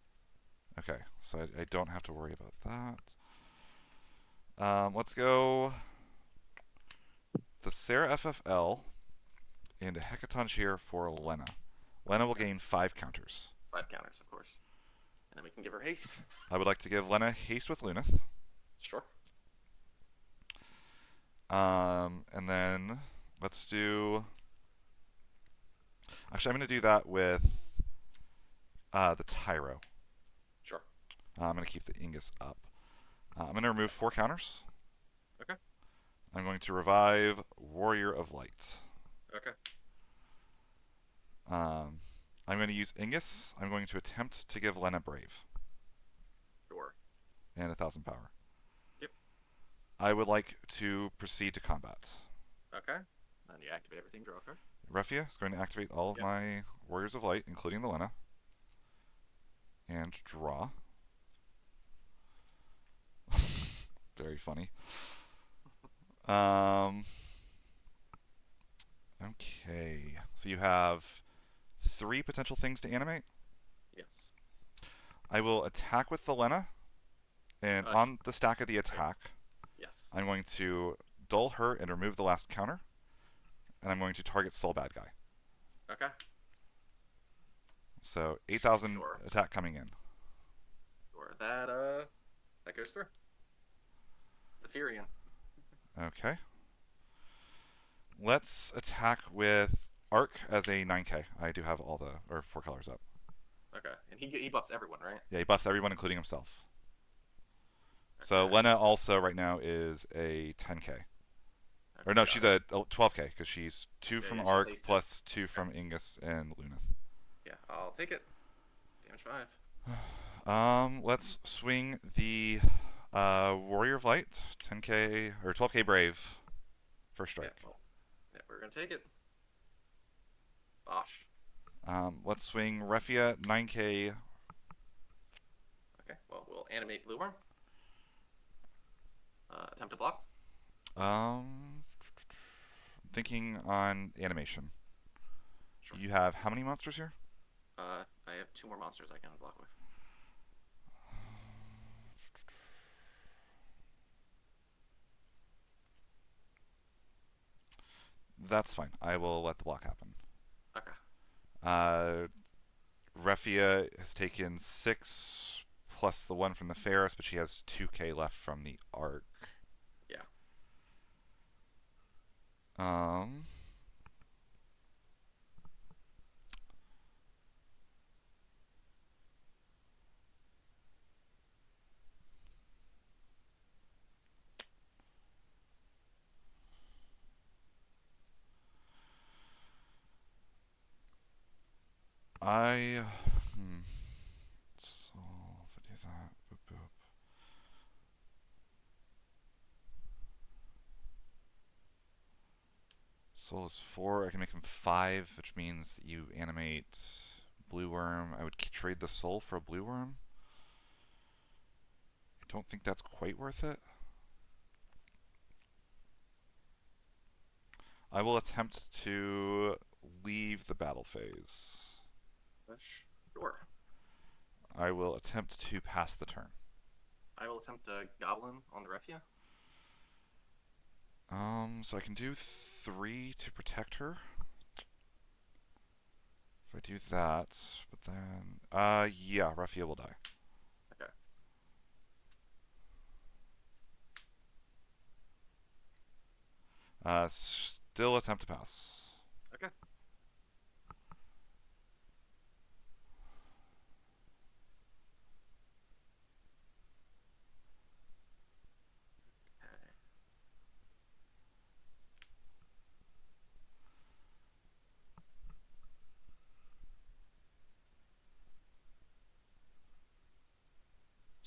Okay, so I don't have to worry about that. Let's go the Sarah FFL and a Hecatonch here for Lena. Lena will Okay. gain 5 counters. 5 counters, of course. And then we can give her haste. I would like to give Lena haste with Lunith. Sure. And then let's do. Actually, I'm going to do that with the Tyro. Sure. I'm going to keep the Ingus up. I'm going to remove 4 counters. Okay. I'm going to revive Warrior of Light. Okay. I'm going to use Ingus. I'm going to attempt to give Lena Brave Sure. and 1,000 power. Yep. I would like to proceed to combat. Okay. Then you activate everything. Draw a card. Refia is going to activate all of Yep. my Warriors of Light, including the Lena, and draw. Very funny. Okay, so you have 3 potential things to animate. Yes. I will attack with the Lena, and on the stack of the attack, Yes. I'm going to dull her and remove the last counter, and I'm going to target Soul Bad Guy. Okay. So 8,000 Sure. attack coming in. Sure. That goes through. Zephyrian. Okay. Let's attack with Arc as a 9k. I do have all the, or 4 colors up. Okay. And he buffs everyone, right? Yeah, he buffs everyone, including himself. Okay. So Lena also right now is a 10k. Okay, Or no, got she's it. a 12k because she's 2 from She's Arc hasted. plus 2 Okay. from Ingus and Lunith. Yeah, I'll take it. Damage 5. Let's swing the Warrior of Light, 10k or 12k Brave, first Yeah, strike. well, yeah, we're gonna take it. Bosh. Let's swing Refia, 9k. Okay, well, we'll animate Blue Worm. Attempt to block. Thinking on animation. Sure. You have how many monsters here? I have 2 more monsters I can block with. That's fine. I will let the block happen. Okay. Refia has taken 6 plus the 1 from the Ferris, but she has 2k left from the Arc. Yeah. I. So Soul is 4. I can make him 5, which means that you animate Blue Worm. I would trade the soul for a Blue Worm. I don't think that's quite worth it. I will attempt to leave the battle phase. Sure. I will attempt to pass the turn. I will attempt a goblin on the Refia. So I can do 3 to protect her. If I do that, but then, yeah, Raffia will die. Okay. Still attempt to pass. Okay.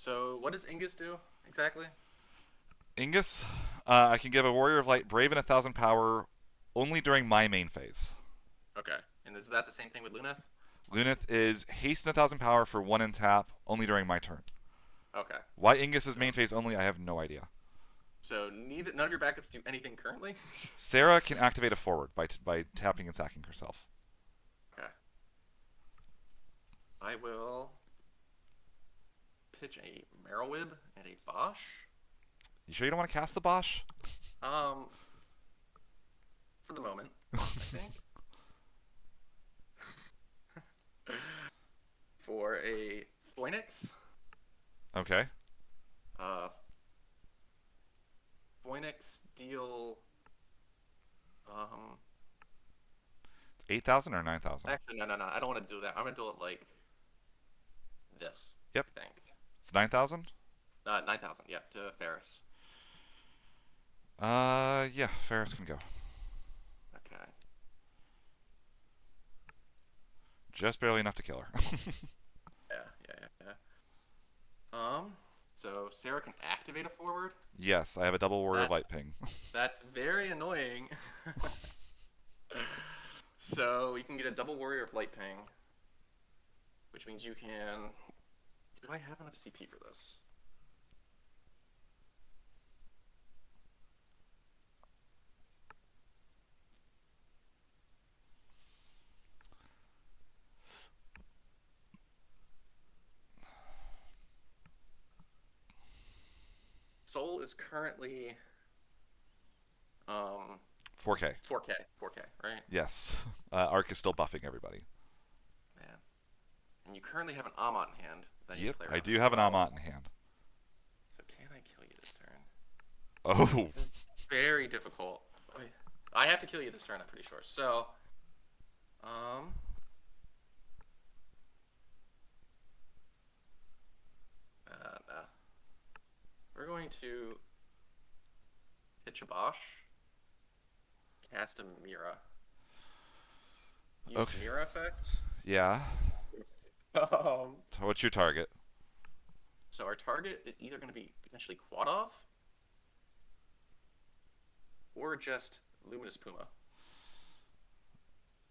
So what does Ingus do exactly? Ingus, I can give a Warrior of Light Brave and 1,000 power only during my main phase. Okay. And is that the same thing with Luneth? Luneth is haste and 1,000 power for 1 in tap only during my turn. Okay. Why Ingus is So main phase only, I have no idea. so none of your backups do anything currently? Sarah can activate a forward by tapping and sacking herself. Okay. I will pitch a Marrowwib and a Bosch. You sure you don't want to cast the Bosch? Um, for the moment, I think. For a Phoenix. Okay. Uh, Phoenix deal. 8,000 or 9,000? Actually, no. I don't want to do that. I'm gonna do it like this. Yep. I think. It's 9,000? 9,000. Yeah, to Ferris. Yeah, Ferris can go. Okay. Just barely enough to kill her. Yeah. So Sarah can activate a forward. Yes, I have a double Warrior of That's Light ping. that's very annoying. So you can get a double Warrior of Light Ping, which means you can. Do I have enough CP for this? Soul is currently 4K. 4K, right? Yes. Arc is still buffing everybody. Man. And you currently have an Amon in hand that you Yep, play I around do as have an well. Amat in hand. So can I kill you this turn? Oh. This is very difficult. Wait, I have to kill you this turn, I'm pretty sure. So, um, no. We're going to pitch a Bosch, cast a Mira, use Okay. Mira effect. Yeah. Um, What's your target? so our target is either going to be potentially Quad off or just Luminous Puma.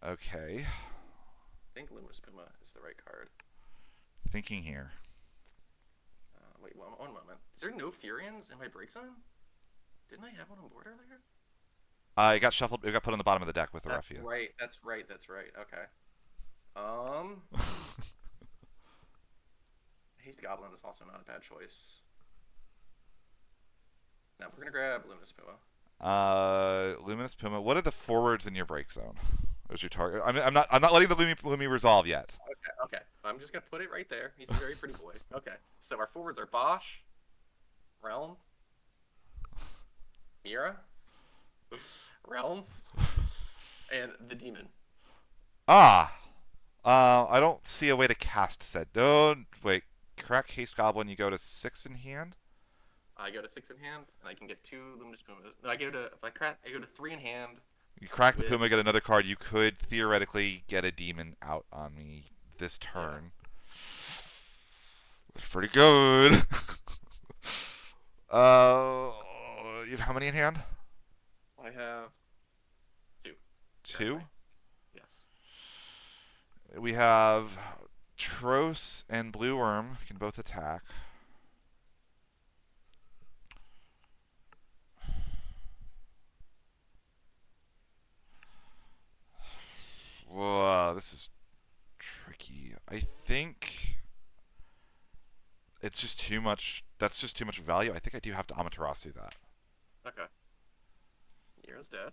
Okay. I think Luminous Puma is the right card. Thinking here. Wait, one moment. Is there no Furions in my break zone? Didn't I have one on board earlier? It got shuffled. It got put on the bottom of the deck with the That's Raffia. right. That's right. Okay. Um, Haste Goblin is also not a bad choice. Now we're gonna grab Luminous Puma. Luminous Puma. What are the forwards in your break zone? What's your target? I'm not letting the Lumi resolve yet. Okay. I'm just gonna put it right there. He's a very pretty boy. Okay. So our forwards are Bosch, Relm, Mira, Relm, and the Demon. Ah. I don't see a way to cast said. No, wait. Crack Haste Goblin. You go to 6 in hand. I go to 6 in hand, and I can get 2 Luminous Pumas. No, I go to if I crack, I go to 3 in hand. You crack the With Puma, get another card. You could theoretically get a demon out on me this turn. That's pretty good. uh, you have how many in hand? I have 2. Turn two. away. Yes. We have Tros and Blue Worm can both attack. Whoa, this is tricky. I think it's just too much. That's just too much value. I think I do have to Amaterasu that. Okay. Hero's dead.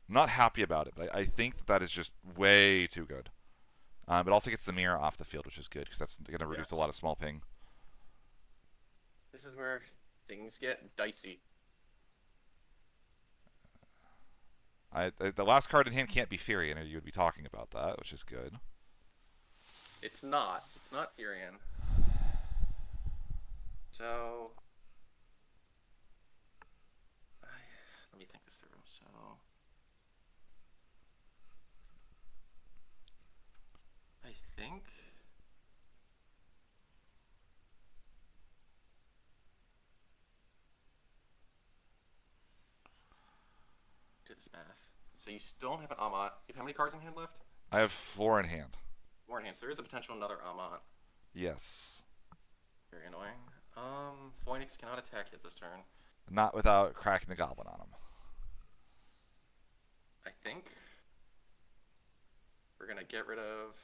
I'm not happy about it, but I think that is just way too good. It also gets the mirror off the field, which is good because that's going to reduce a Yes. lot of small ping. This is where things get dicey. The last card in hand can't be Fury, and you would be talking about that, which is good. It's not. It's not Furion. So let me think this through. So I think do this math. So you still don't have an Amat. You have how many cards in hand left? I have four in hand. Four in hand. So there is a potential another Amat. Yes. Very annoying. Phoenix cannot attack yet this turn. Not without cracking the goblin on him. I think we're gonna get rid of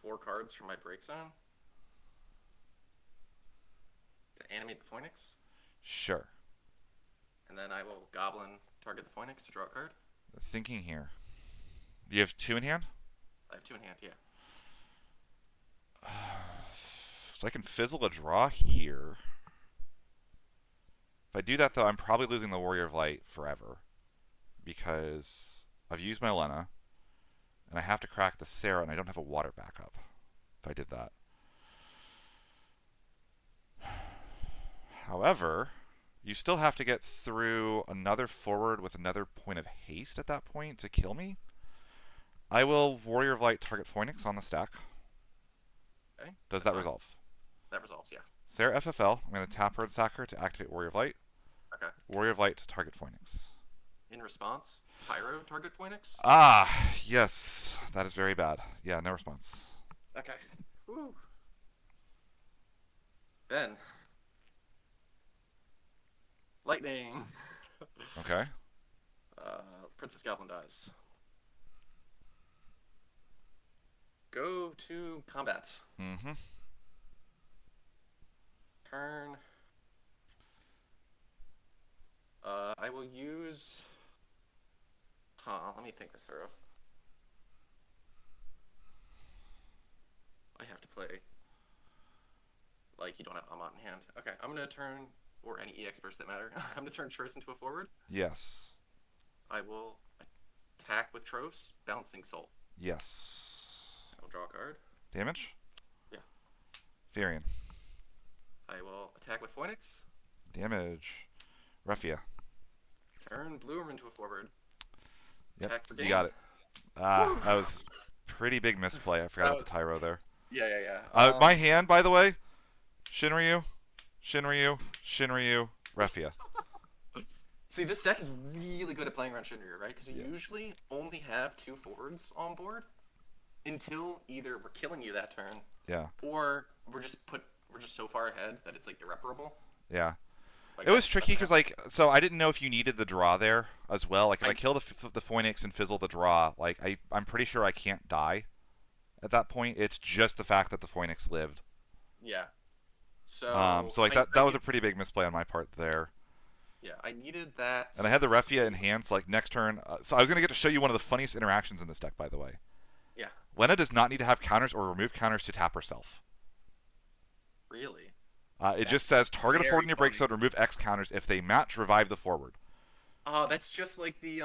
four cards from my break zone to animate the Phoenix, Sure. and then I will Goblin target the Phoenix to draw a card. Thinking here. You have two in hand? I have two in hand, yeah. So I can fizzle a draw here. If I do that, though, I'm probably losing the Warrior of Light forever. Because I've used my Lena, and I have to crack the Sarah, and I don't have a water backup if I did that. However, you still have to get through another forward with another point of haste at that point to kill me. I will Warrior of Light target Phoenix on the stack. Okay. Does That's that fine. resolve? That resolves, yeah. Sarah FFL, I'm going to tap her and sack her to activate Warrior of Light. Okay. Warrior of Light to target Phoenix. In response, Pyro target Phoenix. Ah, yes. That is very bad. Yeah, no response. Okay. Woo. Then lightning. Okay. Princess Goblin dies. Go to combat. Mm-hmm. Turn. I will use. Let me think this through. I have to play. Like, you don't have Amat in hand. Okay, I'm gonna turn, or any EX bursts that matter. I'm gonna turn Tros into a forward. Yes. I will attack with Tros, Bouncing Soul. Yes. I will draw a card. Damage? Yeah. Furion. I will attack with Phoenix. Damage. Refia. Turn Bloomer into a forward. Yep, Attack for you game. got it. Ah, Woo! that was pretty big misplay. I forgot That about was, the Tyro there. yeah. My hand, by the way, Shinryu, Shinryu, Shinryu, Refia. See, this deck is really good at playing around Shinryu, right? Because we Yeah. usually only have two forwards on board until either we're killing you that turn, Yeah, or we're just so far ahead that it's like irreparable. yeah. Like It was that's tricky what because, happened. like, so I didn't know if you needed the draw there as well. Like, if I I kill the Phoenix and fizzle the draw, like, I'm pretty sure I can't die at that point. It's just the fact that the Phoenix lived. Yeah. So So like I that was need a pretty big misplay on my part there. yeah I needed that. And I had the Refia in hand, so like next turn. So I was gonna get to show you one of the funniest interactions in this deck, by the way. Yeah. Lena does not need to have counters or remove counters to tap herself. Really. It just That's says target a forward very in your break funny. zone, remove X counters. If they match, revive the forward. Oh, that's just like the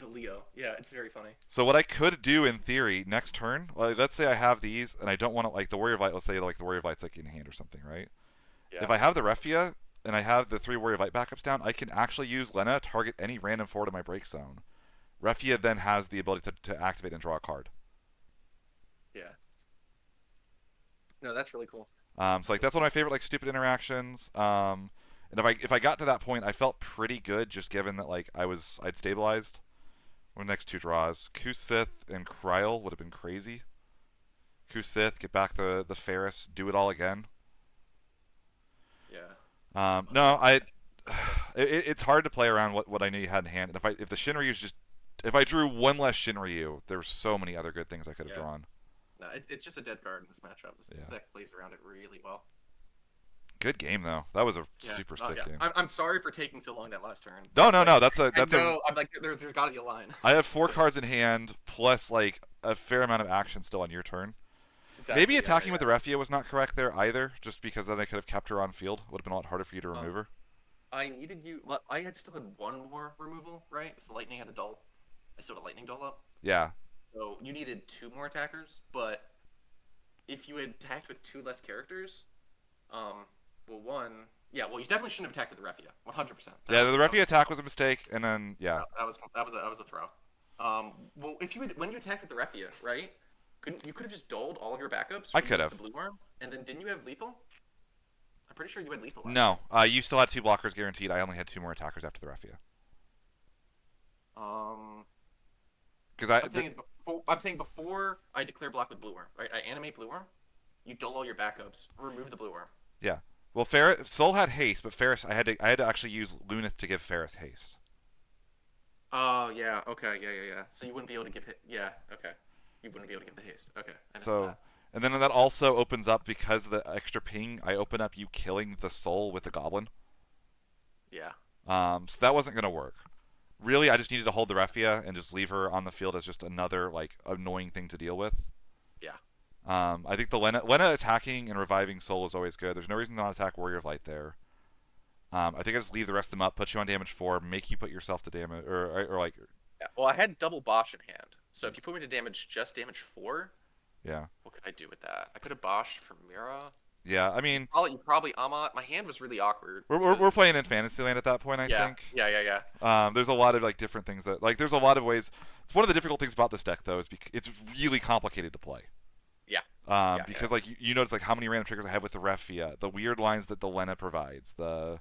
Leo. Yeah, it's very funny. So what I could do in theory next turn, like let's say I have these and I don't want to like the Warrior of Light. Let's say like the Warrior of Light's like in hand or something, right? Yeah. If I have the Refia and I have the 3 Warrior of Light backups down, I can actually use Lena target any random forward in my break zone. Refia then has the ability to activate and draw a card. Yeah. No, that's really cool. So like that's one of my favorite like stupid interactions. And if I got to that point, I felt pretty good just given that like I'd stabilized. Or next two draws, Kusith and Kryl would have been crazy. Kusith, get back the Ferris, do it all again. Yeah. No, Yeah. it's hard to play around what I knew you had in hand. And if the Shinryu's just if I drew one less Shinryu, there were so many other good things I could have Yeah. drawn. No, it's just a dead card in this matchup. This Yeah. deck plays around it really well. Good game though. That was a Yeah. super Oh sick yeah. game. I'm sorry for taking so long that last turn. No, It's no, like no. I That's a. know I'm like there's got to be a line. I have 4 cards in hand plus like a fair amount of action still on your turn. Maybe Exactly. Yeah. attacking with Yeah. the Refia was not correct there either, just because then I could have kept her on field. Would have been a lot harder for you to remove her. I needed you. Well, I had still had one more removal, right? Because the lightning had a dull. I still had a lightning dull up. Yeah. So you needed 2 more attackers, but if you had attacked with 2 less characters, well, yeah, well, you definitely shouldn't have attacked with the Refia, 100%. Yeah, the Refia attack was a mistake, and then yeah. That was a throw. Well, if you had, when you attacked with the Refia, right? Couldn't you could have just doled all of your backups I from could the have. blue worm, and then didn't you have lethal? I'm pretty sure you had lethal last No, you still had 2 blockers guaranteed. I only had 2 more attackers after the Refia. turn. Because I I'm saying before I declare block with blue worm, right? I animate blue worm, you dole all your backups, remove the blue worm. yeah. Well, Soul had haste, but Ferris I had to actually use Lunith to give Ferris haste. Oh yeah, okay, yeah. So you wouldn't be able to give hit. Yeah, okay. You wouldn't be able to give the haste. Okay, I missed So, that. and then that also opens up because of the extra ping. I open up you killing the Soul with the Goblin. Yeah, So that wasn't gonna work. Really, I just needed to hold the Refia and just leave her on the field as just another like annoying thing to deal with. yeah, I think the Lena attacking and reviving Soul is always good. There's no reason to not attack Warrior of Light there. I think I just leave the rest of them up, put you on damage 4, make you put yourself to damage, or like, yeah. Well, I had double Bosch in hand, so if you put me to damage, just damage 4, yeah, what could I do with that? I could have Bosch for Mira. yeah. I mean, You probably Amat. My hand was really awkward. we're playing in Fantasyland at that point. I Yeah, think. yeah. There's a lot of like different things that like there's a lot of ways. It's one of the difficult things about this deck though is it's really complicated to play. Yeah. Because like you notice like how many random triggers I have with the Refia, the weird lines that the Lena provides, the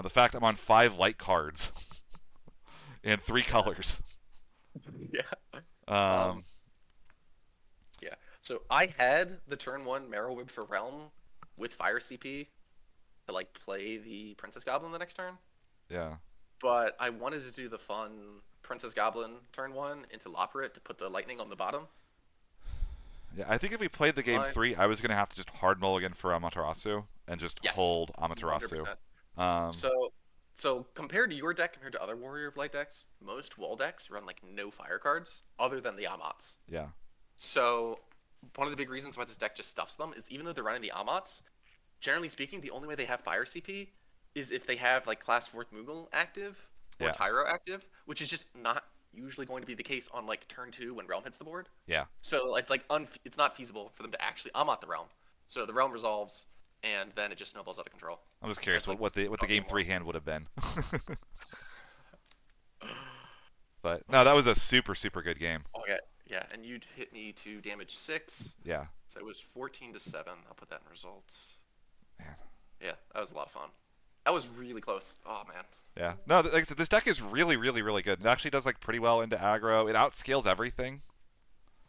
fact I'm on 5 light cards and 3 colors. Yeah. Um, Yeah. So I had the turn 1 Marrow Whip for Realm with Fire CP to like play the Princess Goblin the next turn, yeah, but I wanted to do the fun Princess Goblin turn 1 into Loporrit to put the lightning on the bottom. yeah. I think if we played the game Fine. 3, I was gonna have to just hard mulligan for Amaterasu and just Yes. hold Amaterasu. 100%. Um, So compared to your deck, compared to other Warrior of Light decks, most wall decks run like no fire cards other than the Amats. yeah, So one of the big reasons why this deck just stuffs them is even though they're running the Amats, generally speaking, the only way they have fire CP is if they have like Class 4th Moogle active or Yeah. Tyro active, which is just not usually going to be the case on like turn 2 when Realm hits the board. yeah. So it's like it's not feasible for them to actually Amat the Realm. So the Realm resolves, and then it just snowballs out of control. I'm just curious That's like what the game something 3 hand would have been. But no, that was a super good game. Okay, yeah, and you'd hit me to damage 6, Yeah, so it was 14-7. I'll put that in results. man. Yeah, that was a lot of fun. That was really close. Oh man. Yeah. No, like I said, this deck is really good. It actually does like pretty well into aggro. It outscales everything.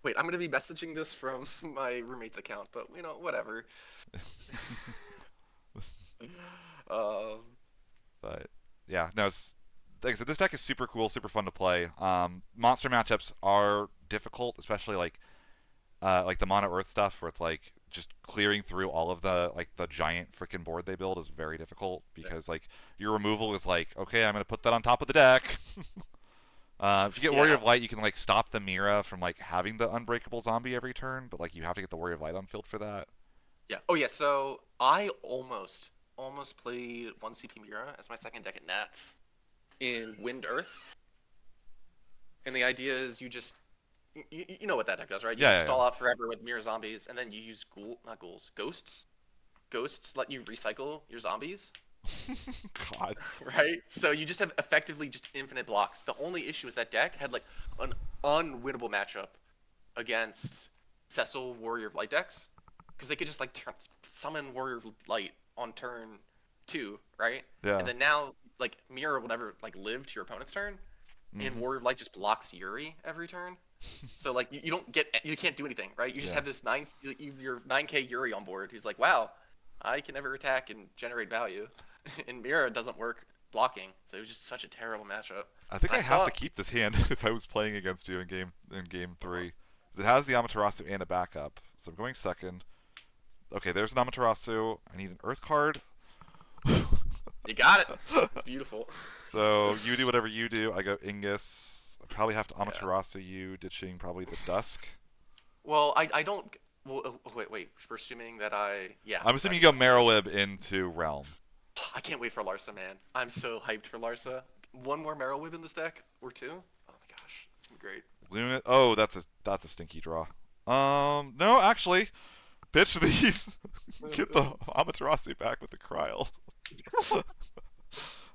Wait, I'm gonna be messaging this from my roommate's account, but whatever. um, But yeah, no, like I said, this deck is super cool, super fun to play. Monster matchups are difficult, especially like the Mono Earth stuff, where it's like just clearing through all of the giant freaking board they build is very difficult because like your removal is like, okay, I'm gonna put that on top of the deck. If you get Warrior of Light, you can like stop the Mira from like having the unbreakable zombie every turn, but like you have to get the Warrior of Light on field for that. yeah. Oh yeah. So I almost played 1 CP Mira as my second deck at Nats in Wind Earth, and the idea is you know what that deck does, right? You Yeah, just yeah, stall out forever with Mira zombies, and then you use not ghouls, ghosts. Ghosts let you recycle your zombies. God. Right? So you just have effectively just infinite blocks. The only issue is that deck had like an unwinnable matchup against Cecil Warrior of Light decks. because they could just like summon Warrior Light on turn 2, right? And Yeah. then now like Mirror will never like live to your opponent's turn, and Hmm. Warrior of Light just blocks Yuri every turn. So like you don't get you can't do anything, right? You just Yeah. have this your 9K Yuri on board who's like, wow, I can never attack and generate value, and Mira doesn't work blocking, so it was just such a terrible matchup. I think And I I have to thought, keep this hand if I was playing against you in game three. 'Cause it has the Amaterasu and a backup, so I'm going second. Okay, there's an Amaterasu. I need an Earth card. you got it. It's beautiful. So you do whatever you do. I go Ingus. I probably have to Yeah. Amaterasu you, ditching probably the Dusk. Well, I don't. Well, wait. We're assuming that yeah. I'm assuming I you go don't know. Marrowweb into Realm. I can't wait for Larsa, man. I'm so hyped for Larsa. One more Meryl Whip in this deck, or two. Oh my gosh, it's gonna be great. Luna. Oh, that's a stinky draw. No, actually, pitch these. Get the Amaterasu back with the Kryl.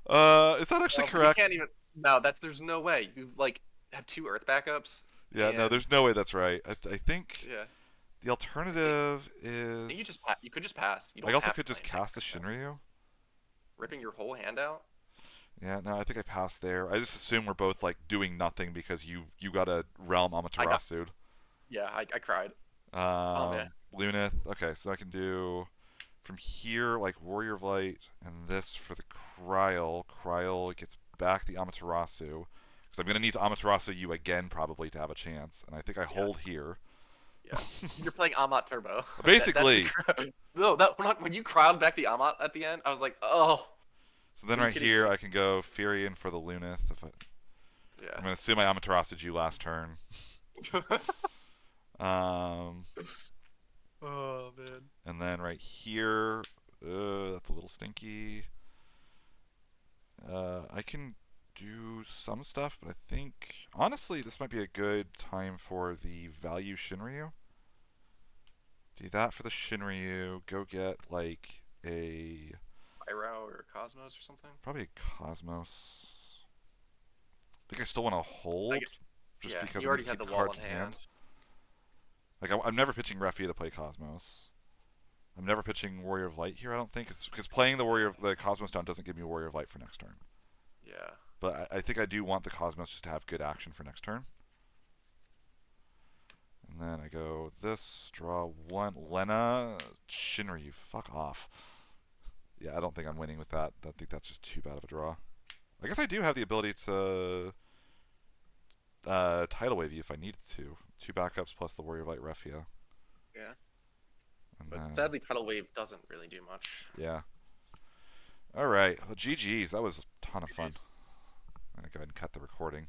Is that actually No, but you correct? can't even. No, there's no way. You like have two Earth backups, Yeah, no, and there's no way that's right. I think yeah, the I alternative think is you could just pass. You I don't also have to could play just anything cast the like that. Shinryu. Ripping your whole hand out. Yeah, no, I think I passed there. I just assume we're both like doing nothing because you got a Realm I got. Amaterasu. Yeah, I cried. Oh man. Lunith. Okay, so I can do from here like Warrior of Light and this for the Kryl. Kryl gets back the Amaterasu. Because I'm going to need to Amaterasu you again probably to have a chance. And I think I Yeah, hold here. yeah. You're playing Amat Turbo. That's the Basically. cry. No, that when you crowd back the Amat at the end, I was like, oh, So then are you right kidding here me? I can go Furion for the Lunith. Yeah. I'm going to assume I Amaterasu you last turn. Um, Oh man. and then right here, that's a little stinky. I can do some stuff, but I think honestly this might be a good time for the value Shinryu. Do that for the Shinryu. Go get like a Pyro or Cosmos or something. probably a Cosmos. I think I still want to I hold get, just yeah, because you I need already to had keep the the wall cards in in hand. hand. Like I'm never pitching Refia to play Cosmos. I'm never pitching Warrior of Light here. I don't think because playing the Cosmos down doesn't give me Warrior of Light for next turn. Yeah. But I think I do want the Cosmos just to have good action for next turn. And then I go this, draw one. Lena, Shinryu, fuck off. Yeah, I don't think I'm winning with that. I think that's just too bad of a draw. I guess I do have the ability to tidal wave you if I needed to. Two backups plus the Warrior of Light Refia. Yeah. And But then, sadly, Tidal Wave doesn't really do much. yeah. All right. Well, GG's. That was a ton of fun. GG's. I'm going to go ahead and cut the recording.